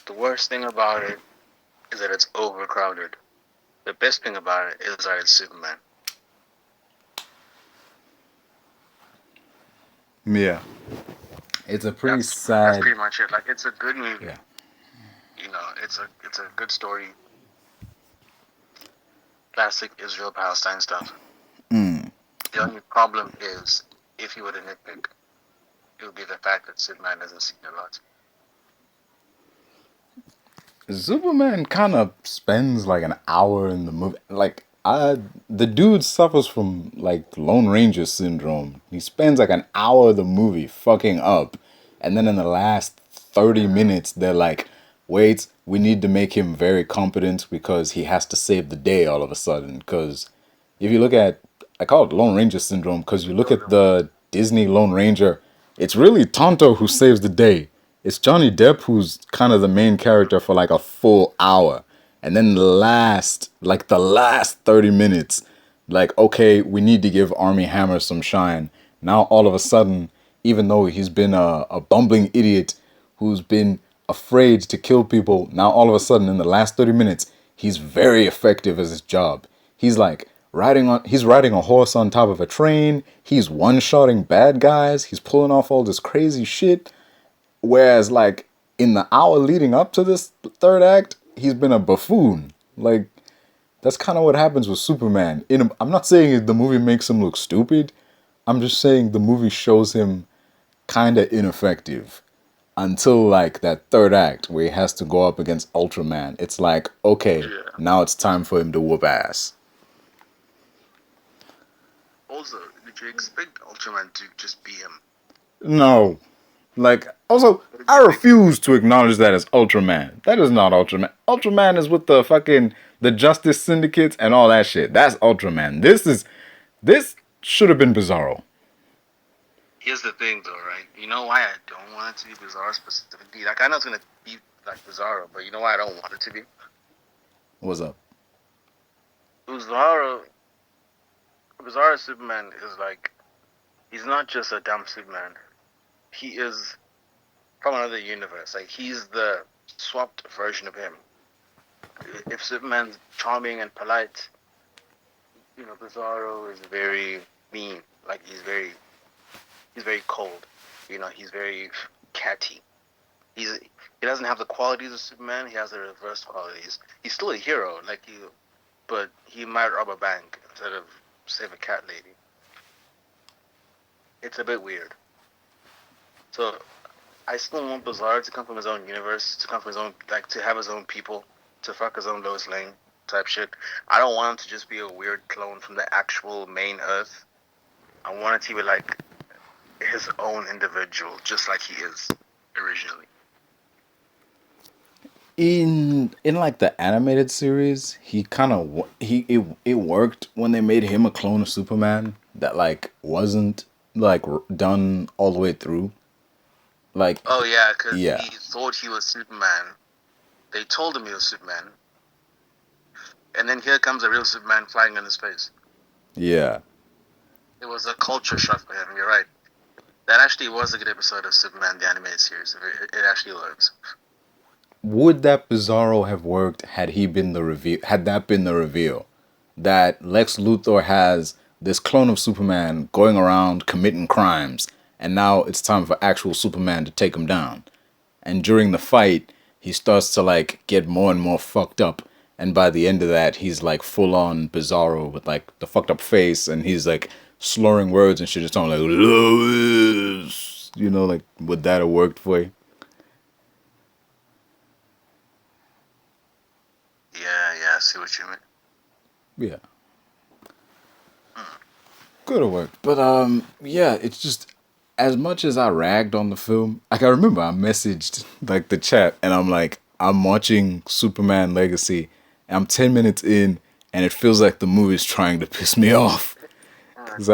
The worst thing about it is that it's overcrowded. The best thing about it is that it's Superman. Yeah. It's a pretty sad. That's pretty much it. Like, it's a good movie. Yeah. It's a good story. Classic Israel Palestine stuff. The only problem is, if you were to nitpick, it would be the fact that Superman doesn't see a lot. Superman kind of spends like an hour in the movie. Like, the dude suffers from like Lone Ranger syndrome. He spends like an hour of the movie fucking up, and then in the last 30 minutes, they're like, "Wait, we need to make him very competent because he has to save the day all of a sudden." Because if you look at, I call it Lone Ranger syndrome because you look at the Disney Lone Ranger, it's really Tonto who saves the day. It's Johnny Depp who's kind of the main character for like a full hour. And then the last 30 minutes, like, okay, we need to give Army Hammer some shine. Now all of a sudden, even though he's been a bumbling idiot who's been afraid to kill people, now all of a sudden in the last 30 minutes, he's very effective at his job. He's like he's riding a horse on top of a train. He's one-shotting bad guys. He's pulling off all this crazy shit. Whereas, like, in the hour leading up to this third act, he's been a buffoon. Like, that's kind of what happens with Superman. I'm not saying the movie makes him look stupid. I'm just saying the movie shows him kind of ineffective until, like, that third act where he has to go up against Ultraman. It's like, okay, now it's time for him to whoop ass. Also, did you expect Ultraman to just be him? No. Like, also, I refuse to acknowledge that as Ultraman. That is not Ultraman. Ultraman is with the Justice Syndicates and all that shit. That's Ultraman. This should have been Bizarro. Here's the thing, though, right? You know why I don't want it to be Bizarro specifically? Like, I know it's gonna be like Bizarro, but you know why I don't want it to be? What's up? Bizarro Superman is like, he's not just a dumb Superman. He is from another universe. Like, he's the swapped version of him. If Superman's charming and polite, Bizarro is very mean. Like, he's very cold. He's very catty. He doesn't have the qualities of Superman. He has the reverse qualities. He's still a hero, but he might rob a bank instead of save a cat lady. It's a bit weird. So, I still want Bizarro to come from his own universe, to come from his own, to have his own people, to fuck his own Lois Lane type shit. I don't want him to just be a weird clone from the actual main Earth. I want it to be like his own individual, just like he is originally. In like the animated series, he kind of it worked when they made him a clone of Superman that like wasn't like done all the way through. Like, oh yeah, because he thought he was Superman. They told him he was Superman, and then here comes a real Superman flying in his face. Yeah, it was a culture shock for him. You're right. That actually was a good episode of Superman the animated series. It actually was. Would that Bizarro have worked had he been the reveal? Had that been the reveal that Lex Luthor has this clone of Superman going around committing crimes, and now it's time for actual Superman to take him down. And during the fight, he starts to like get more and more fucked up, And by the end of that, he's like full on Bizarro with like the fucked up face, and he's like slurring words and shit. It's on like, Lois. You know, like would that have worked for you? Yeah, I see what you mean. Yeah, could have worked. But yeah, it's just as much as I ragged on the film. Like I remember I messaged like the chat, and I'm like, I'm watching Superman Legacy, and I'm 10 minutes in, and it feels like the movie's trying to piss me off. Cause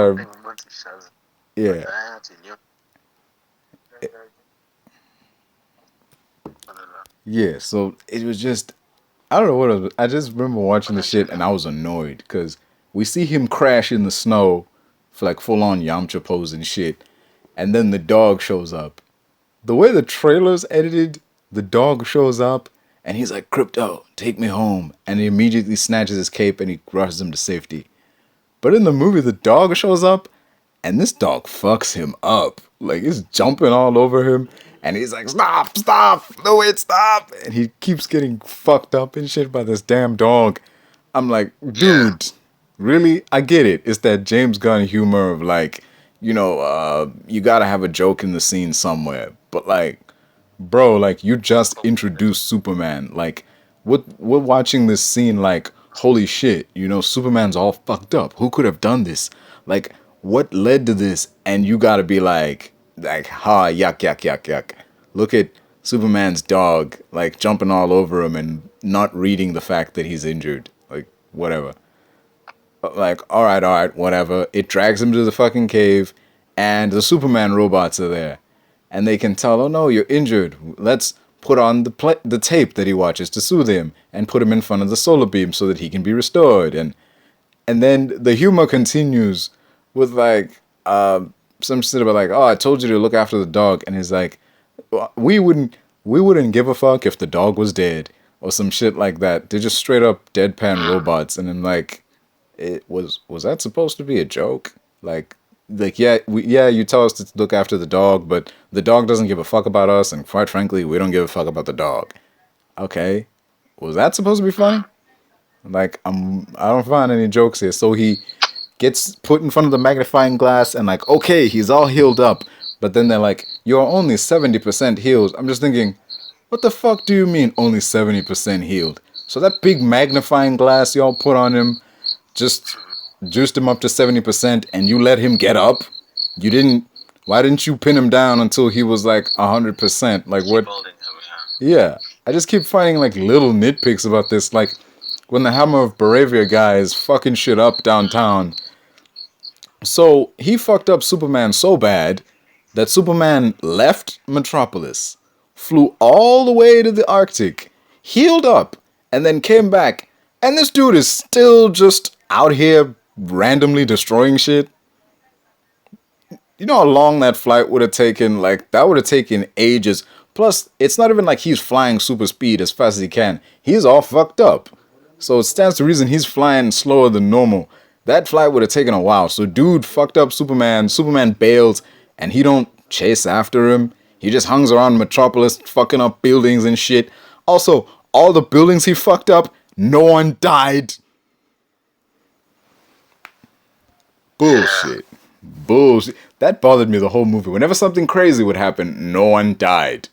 yeah, yeah. So it was just, I don't know what it was. I just remember watching the shit, and I was annoyed because we see him crash in the snow for like full on Yamcha pose and shit, and then the dog shows up. The way the trailer's edited, the dog shows up and he's like, Crypto, take me home. And he immediately snatches his cape and he rushes him to safety. But in the movie, the dog shows up and this dog fucks him up. Like, it's jumping all over him. And he's like, stop, stop, no, wait, stop. And he keeps getting fucked up and shit by this damn dog. I'm like, dude, really? I get it. It's that James Gunn humor of like, you gotta have a joke in the scene somewhere. But like, bro, like you just introduced Superman. Like, we're watching this scene like, holy shit, Superman's all fucked up. Who could have done this? Like, what led to this? And you gotta be like, ha, yuck, yuck, yuck, yuck. Look at Superman's dog, like jumping all over him and not reading the fact that he's injured. Like, whatever. Like, all right, whatever. It drags him to the fucking cave, and the Superman robots are there. And they can tell, oh no, you're injured. Let's put on the tape that he watches to soothe him, and put him in front of the solar beam so that he can be restored. And then the humor continues with like some shit about like, oh, I told you to look after the dog, and he's like, we wouldn't give a fuck if the dog was dead, or some shit like that. They're just straight up deadpan robots, and I'm like, was that supposed to be a joke? Like yeah, you tell us to look after the dog, but the dog doesn't give a fuck about us, and quite frankly, we don't give a fuck about the dog. Okay, was that supposed to be funny? Like, I don't find any jokes here. So he gets put in front of the magnifying glass, and like, okay, he's all healed up, but then they're like, you're only 70% healed. I'm just thinking, what the fuck do you mean only 70% healed? So that big magnifying glass y'all put on him just juiced him up to 70%, and you let him get up? Why didn't you pin him down until he was like 100%? Like, what? Yeah, I just keep finding like little nitpicks about this. Like, when the Hammer of Baravia guy is fucking shit up downtown. So he fucked up Superman so bad that Superman left Metropolis, flew all the way to the Arctic, healed up, and then came back. And this dude is still just out here randomly destroying shit. You know how long that flight would have taken? Like, that would have taken ages. Plus, it's not even like he's flying super speed as fast as he can. He's all fucked up. So it stands to reason he's flying slower than normal. That flight would have taken a while. So dude fucked up Superman. Superman bails, and he don't chase after him. He just hangs around Metropolis, fucking up buildings and shit. Also, all the buildings he fucked up, no one died. Bullshit. Bullshit. That bothered me the whole movie. Whenever something crazy would happen, no one died.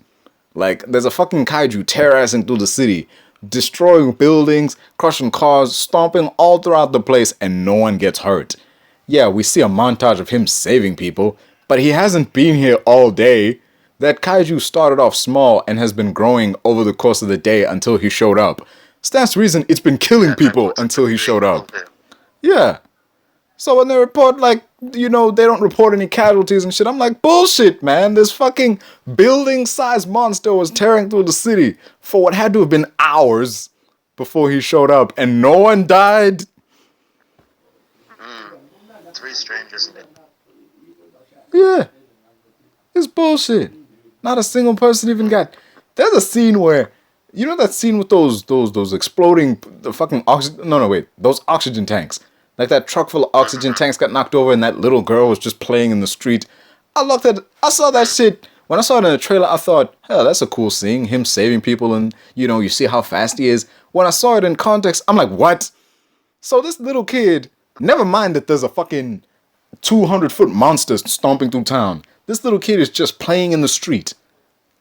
Like, there's a fucking kaiju terrorizing through the city, destroying buildings, crushing cars, stomping all throughout the place, and no one gets hurt. Yeah, we see a montage of him saving people, but he hasn't been here all day. That kaiju started off small and has been growing over the course of the day until he showed up. Stands to reason it's been killing people until he showed up. Yeah. So when they report, like, they don't report any casualties and shit, I'm like, bullshit, man. This fucking building-sized monster was tearing through the city for what had to have been hours before he showed up, and no one died. It's very strange, isn't it? Yeah. It's bullshit. Not a single person even got... There's a scene where... You know that scene with those exploding... The fucking oxygen... No, wait. Those oxygen tanks. Like that truck full of oxygen tanks got knocked over and that little girl was just playing in the street. I saw that shit. When I saw it in the trailer, I thought, hell, that's a cool scene. Him saving people and, you see how fast he is. when I saw it in context, I'm like, what? So this little kid, never mind that there's a fucking 200-foot monster stomping through town. This little kid is just playing in the street,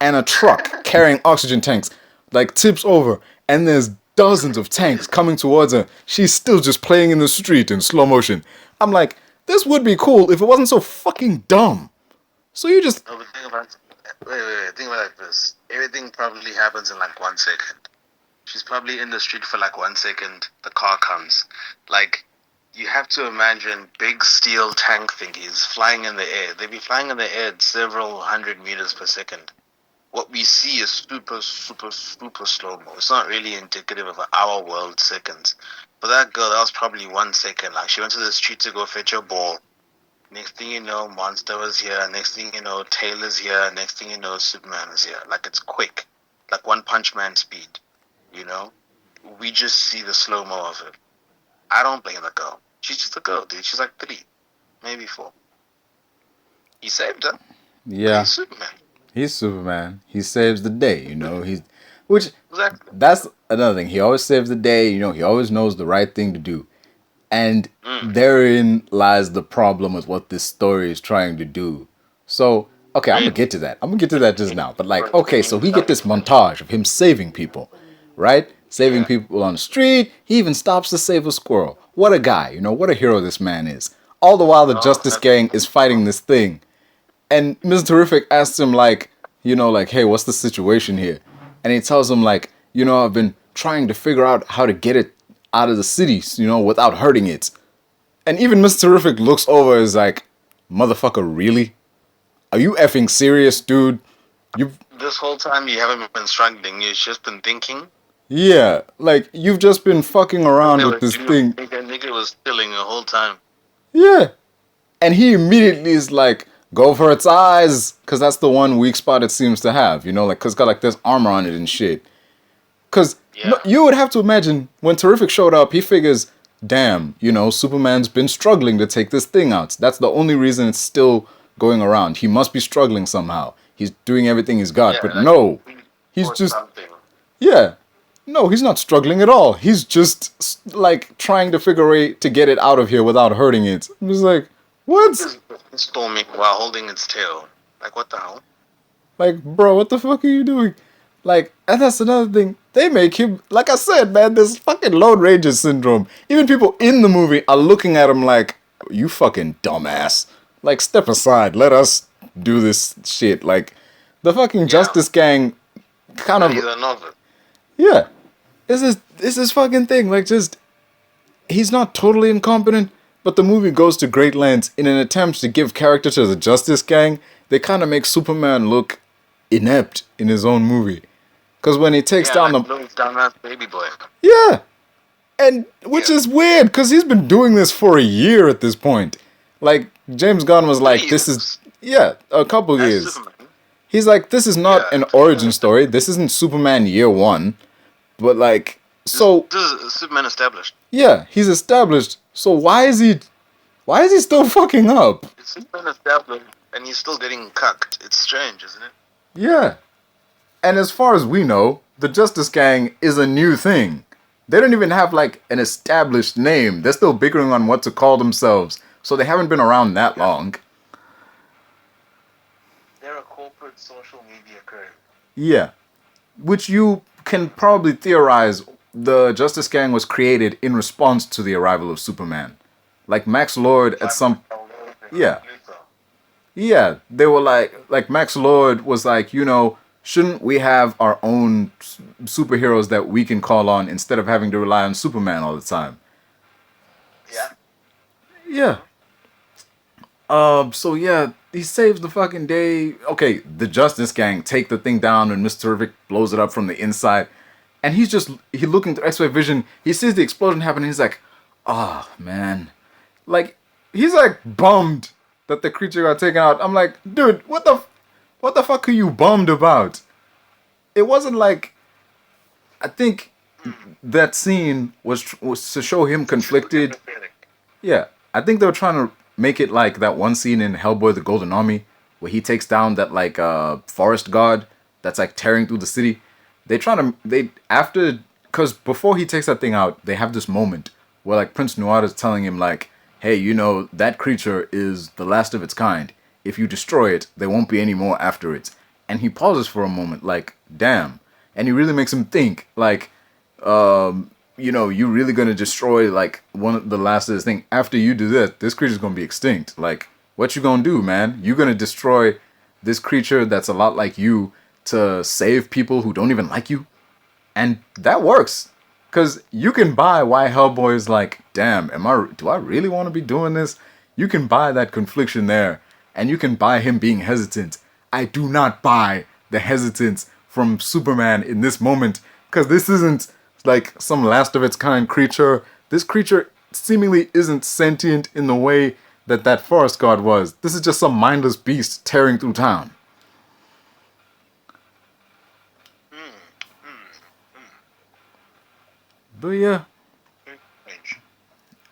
and a truck carrying oxygen tanks like tips over, and there's dozens of tanks coming towards her. She's still just playing in the street in slow motion. I'm like, this would be cool if it wasn't so fucking dumb. So you just... No, but think about it like this. Everything probably happens in like 1 second. She's probably in the street for like 1 second. The car comes. Like, you have to imagine big steel tank thingies flying in the air. They'd be flying in the air at several hundred meters per second. What we see is super, super, super slow-mo. It's not really indicative of our world seconds. For that girl, that was probably 1 second. Like, she went to the street to go fetch her ball. Next thing you know, Monster was here. Next thing you know, Taylor's here. Next thing you know, Superman is here. Like, it's quick. Like One Punch Man speed. You know? We just see the slow-mo of it. I don't blame the girl. She's just a girl, dude. She's like 3. Maybe 4. He saved her. Yeah. He's Superman. He's Superman. He saves the day, you know. Which, exactly. That's another thing. He always saves the day, you know. He always knows the right thing to do. And therein lies the problem with what this story is trying to do. So, okay, I'm going to get to that. I'm going to get to that just now. But like, okay, so we get this montage of him saving people, right? Saving people on the street. He even stops to save a squirrel. What a guy, you know, what a hero this man is. All the while the Justice Gang is fighting this thing. And Mr. Terrific asks him, like, you know, like, hey, what's the situation here? And he tells him, like, you know, I've been trying to figure out how to get it out of the cities, you know, without hurting it. And even Mr. Terrific looks over and is like, motherfucker, really? Are you effing serious, dude? This whole time you haven't been struggling, you've just been thinking? Yeah, like, you've just been fucking around with this thing. That nigga was chilling the whole time. Yeah. And he immediately is like, go for its eyes, because that's the one weak spot it seems to have, you know, like, because it's got like this armor on it and shit. Because you would have to imagine when Terrific showed up, he figures, damn, you know, Superman's been struggling to take this thing out. That's the only reason it's still going around. He must be struggling somehow. He's doing everything he's got, but like, no, he's just, no, he's not struggling at all. He's just like trying to figure a way to get it out of here without hurting it. I'm just like, what? Storming while holding its tail. Like, what the hell? Like, bro, what the fuck are you doing? Like, and that's another thing. They make him, like I said, man, this fucking Lone Ranger syndrome. Even people in the movie are looking at him like, you fucking dumbass. Like, step aside. Let us do this shit. Like, the fucking Justice Gang kind of... He's a novice. Yeah. It's this fucking thing. Like, just... He's not totally incompetent, but the movie goes to great lengths in an attempt to give character to the Justice Gang. They kind of make Superman look inept in his own movie. Because when he takes down like the dumbass baby boy. Yeah. And which is weird, because he's been doing this for a year at this point. Like, James Gunn was like, this is... Yeah, a couple years. Superman. He's like, this is not an origin story. This isn't Superman year 1. But like, so... This is Superman established. Yeah, he's established. So why is he still fucking up? It's Superman established, and he's still getting cucked. It's strange, isn't it? Yeah. And as far as we know, the Justice Gang is a new thing. They don't even have, like, an established name. They're still bickering on what to call themselves. So they haven't been around that long. They're a corporate social media crew. Yeah. Which you can probably theorize the Justice Gang was created in response to the arrival of Superman. Like, Max Lord at some... Yeah. Yeah, they were like Max Lord was like, you know, shouldn't we have our own superheroes that we can call on instead of having to rely on Superman all the time? Yeah. Yeah. So yeah, he saves the fucking day. Okay, the Justice Gang take the thing down and Mr. Terrific blows it up from the inside. And he looking through X-ray vision, he sees the explosion happen and he's like, oh, man. Like, he's like bummed that the creature got taken out. I'm like, dude, what the fuck are you bummed about? It wasn't like, I think that scene was to show him conflicted. Yeah, I think they were trying to make it like that one scene in Hellboy: The Golden Army where he takes down that like forest guard that's like tearing through the city. After because before he takes that thing out, they have this moment where like Prince Noir is telling him like, hey, you know, that creature is the last of its kind. If you destroy it, there won't be any more after it. And he pauses for a moment, like, damn. And he really makes him think, like, you know, you really gonna destroy like one of the last of this thing. After you do this creature's gonna be extinct. Like, what you gonna do, man? You gonna destroy this creature that's a lot like you to save people who don't even like you? And that works. Cause you can buy why Hellboy is like, damn, do I really want to be doing this? You can buy that confliction there. And you can buy him being hesitant. I do not buy the hesitance from Superman in this moment. Cause this isn't like some last of its kind creature. This creature seemingly isn't sentient in the way that forest god was. This is just some mindless beast tearing through town. But yeah,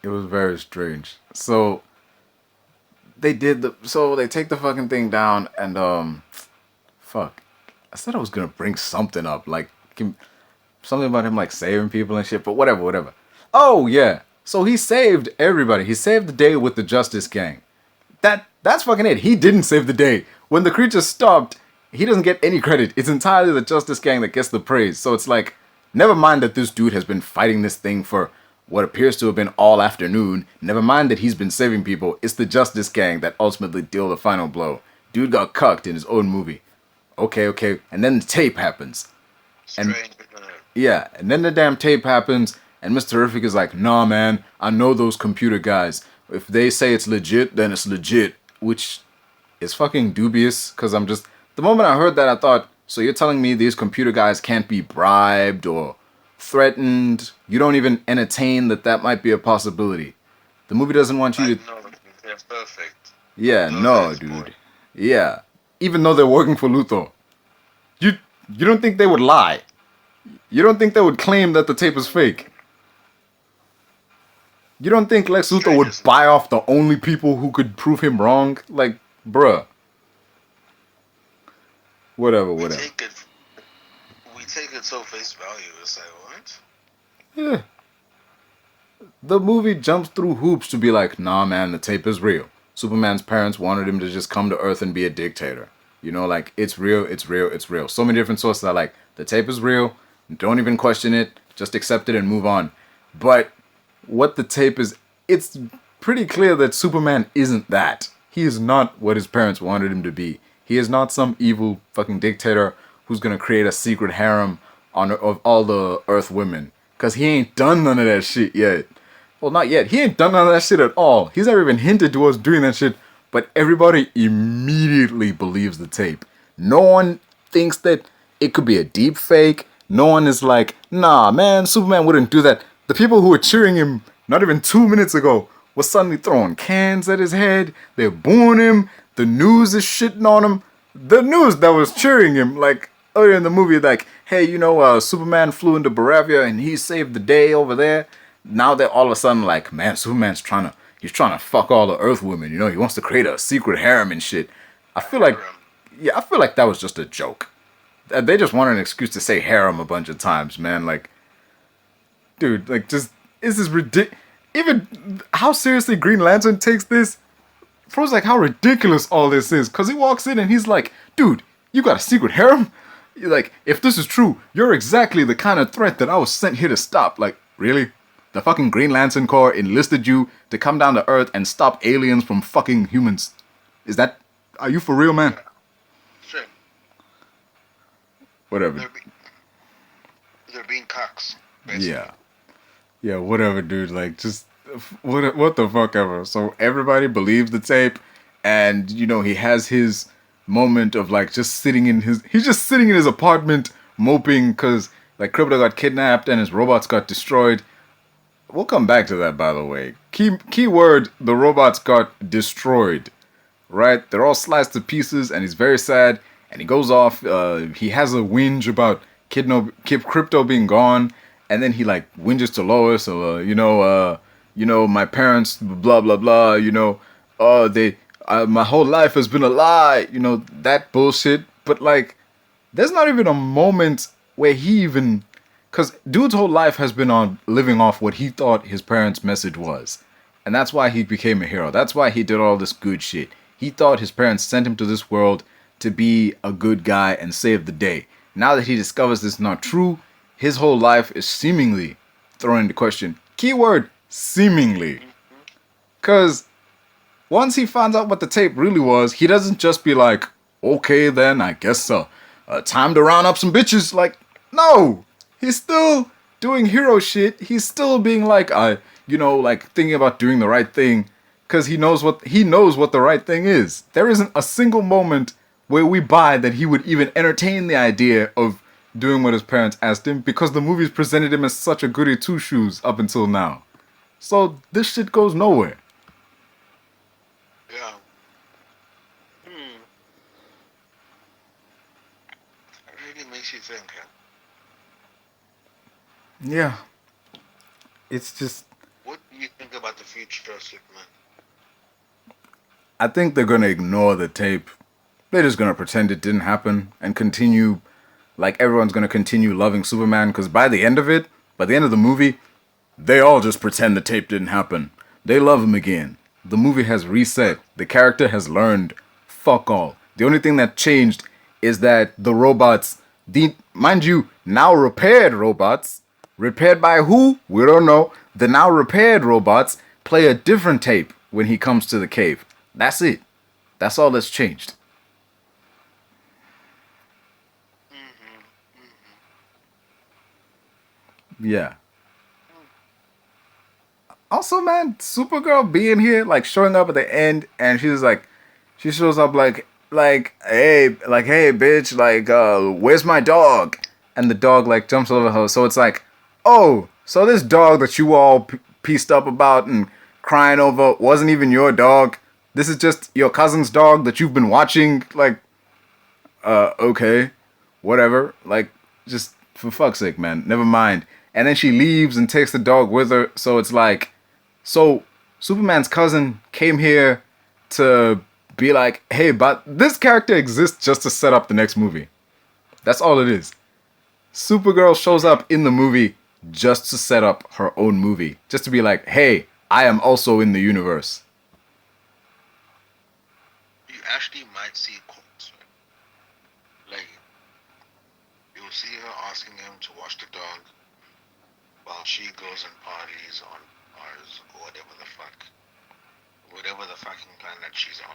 it was very strange. So they take the fucking thing down and fuck. I said I was gonna bring something up, like something about him like saving people and shit, but whatever. Oh yeah. So he saved everybody. He saved the day with the Justice Gang. That's fucking it. He didn't save the day. When the creature stopped, he doesn't get any credit. It's entirely the Justice Gang that gets the praise. So it's like, never mind that this dude has been fighting this thing for what appears to have been all afternoon. Never mind that he's been saving people. It's the Justice Gang that ultimately deal the final blow. Dude got cucked in his own movie. Okay. And then the tape happens. And yeah, and then the damn tape happens, and Mr. Terrific is like, nah, man, I know those computer guys. If they say it's legit, then it's legit. Which is fucking dubious, because the moment I heard that, I thought, so you're telling me these computer guys can't be bribed or threatened? You don't even entertain that might be a possibility. The movie doesn't want you to... No, they're perfect. Yeah, no, dude. Yeah. Even though they're working for Luthor. You don't think they would lie? You don't think they would claim that the tape is fake? You don't think Lex Luthor would buy off the only people who could prove him wrong? Like, bruh. Whatever. We take it so face value. It's like, what? Yeah. The movie jumps through hoops to be like, nah, man, the tape is real. Superman's parents wanted him to just come to Earth and be a dictator. You know, like, it's real. So many different sources are like, the tape is real. Don't even question it. Just accept it and move on. But what the tape is, it's pretty clear that Superman isn't that. He is not what his parents wanted him to be. He is not some evil fucking dictator who's gonna create a secret harem of all the Earth women. Because he ain't done none of that shit yet. Well, not yet. He ain't done none of that shit at all. He's never even hinted towards doing that shit. But everybody immediately believes the tape. No one thinks that it could be a deep fake. No one is like, nah, man, Superman wouldn't do that. The people who were cheering him not even 2 minutes ago were suddenly throwing cans at his head. They're booing him. The news is shitting on him. The news that was cheering him, like, earlier in the movie, like, hey, you know, Superman flew into Baravia and he saved the day over there. Now they're all of a sudden like, man, Superman's trying to fuck all the Earth women. You know, he wants to create a secret harem and shit. I feel like that was just a joke. They just wanted an excuse to say harem a bunch of times, man. Like, dude, like, just, this is ridiculous. Even how seriously Green Lantern takes this, proves like how ridiculous all this is. Because he walks in and he's like, dude, you got a secret harem? You're like, if this is true, you're exactly the kind of threat that I was sent here to stop. Like, really? The fucking Green Lantern Corps enlisted you to come down to Earth and stop aliens from fucking humans. Are you for real, man? Sure. Whatever. They're being cocks, basically. Yeah, whatever, dude. Like, just, what the fuck ever. So everybody believes the tape, and, you know, he has his moment of, like, he's just sitting in his apartment moping because, like, Krypto got kidnapped and his robots got destroyed. We'll come back to that, by the way. Key word, the robots got destroyed. Right? They're all sliced to pieces, and he's very sad. And he goes off. He has a whinge about Krypto being gone, and then he like whinges to Lois. My parents, blah blah blah. My whole life has been a lie. You know that bullshit. But like, there's not even a moment where he even Because dude's whole life has been on living off what he thought his parents' message was. And that's why he became a hero. That's why he did all this good shit. He thought his parents sent him to this world to be a good guy and save the day. Now that he discovers this is not true, his whole life is seemingly thrown into question. Keyword, seemingly. Because once he finds out what the tape really was, he doesn't just be like, okay then, I guess so. Time to round up some bitches. Like, no! He's still doing hero shit. He's still being like, like thinking about doing the right thing. Because he knows what the right thing is. There isn't a single moment where we buy that he would even entertain the idea of doing what his parents asked him, because the movies presented him as such a goody two-shoes up until now. So this shit goes nowhere. Yeah. It really makes you think, huh? Yeah. It's just... What do you think about the future of Superman? I think they're gonna ignore the tape. They're just gonna pretend it didn't happen and continue, like everyone's gonna continue loving Superman, because by the end of the movie, they all just pretend the tape didn't happen. They love him again. The movie has reset. The character has learned. Fuck all. The only thing that changed is that the robots, mind you, now repaired robots, repaired by who? We don't know. The now repaired robots play a different tape when he comes to the cave. That's it. That's all that's changed. Yeah. Also, man, Supergirl being here, like showing up at the end, and she's like, she shows up hey, bitch, where's my dog? And the dog like jumps over her. So it's like, oh, so this dog that you all pieced up about and crying over wasn't even your dog. This is just your cousin's dog that you've been watching. Like, okay, whatever. Like, just for fuck's sake, man. Never mind. And then she leaves and takes the dog with her. So it's like, so Superman's cousin came here to be like, hey, but this character exists just to set up the next movie. That's all it is. Supergirl shows up in the movie just to set up her own movie. Just to be like, hey, I am also in the universe. You actually might see quotes, right? Like, you'll see her asking him to watch the dog while she goes and parties on Mars or whatever the fucking planet she's on.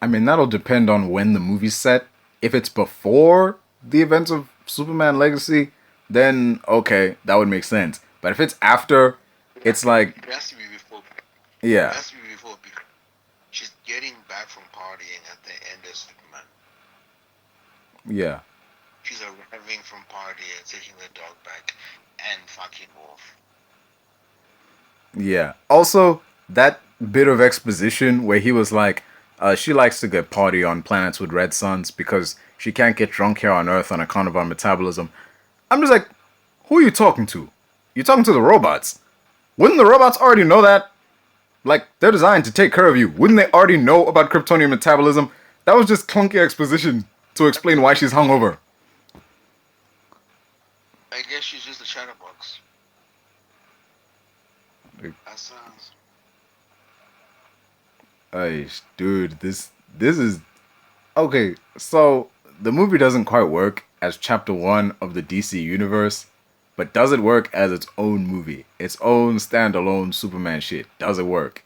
I mean, that'll depend on when the movie's set. If it's before the events of Superman Legacy, then okay, that would make sense. But if it's after, it's like... It has to be before. Yeah. It has to be before, because she's getting back from partying at the end of Superman. Yeah. She's arriving from partying, taking the dog back, and fucking off. Yeah. Also, that bit of exposition where he was like, she likes to get party on planets with red suns because she can't get drunk here on Earth on account of our metabolism. I'm just like, who are you talking to? You're talking to the robots. Wouldn't the robots already know that? Like, they're designed to take care of you. Wouldn't they already know about Kryptonian metabolism? That was just clunky exposition to explain why she's hungover. I guess she's just a chatterbox. That sounds... Dude, this is... Okay, so the movie doesn't quite work as chapter 1 of the DC universe, but does it work as its own movie? Its own standalone Superman shit. Does it work?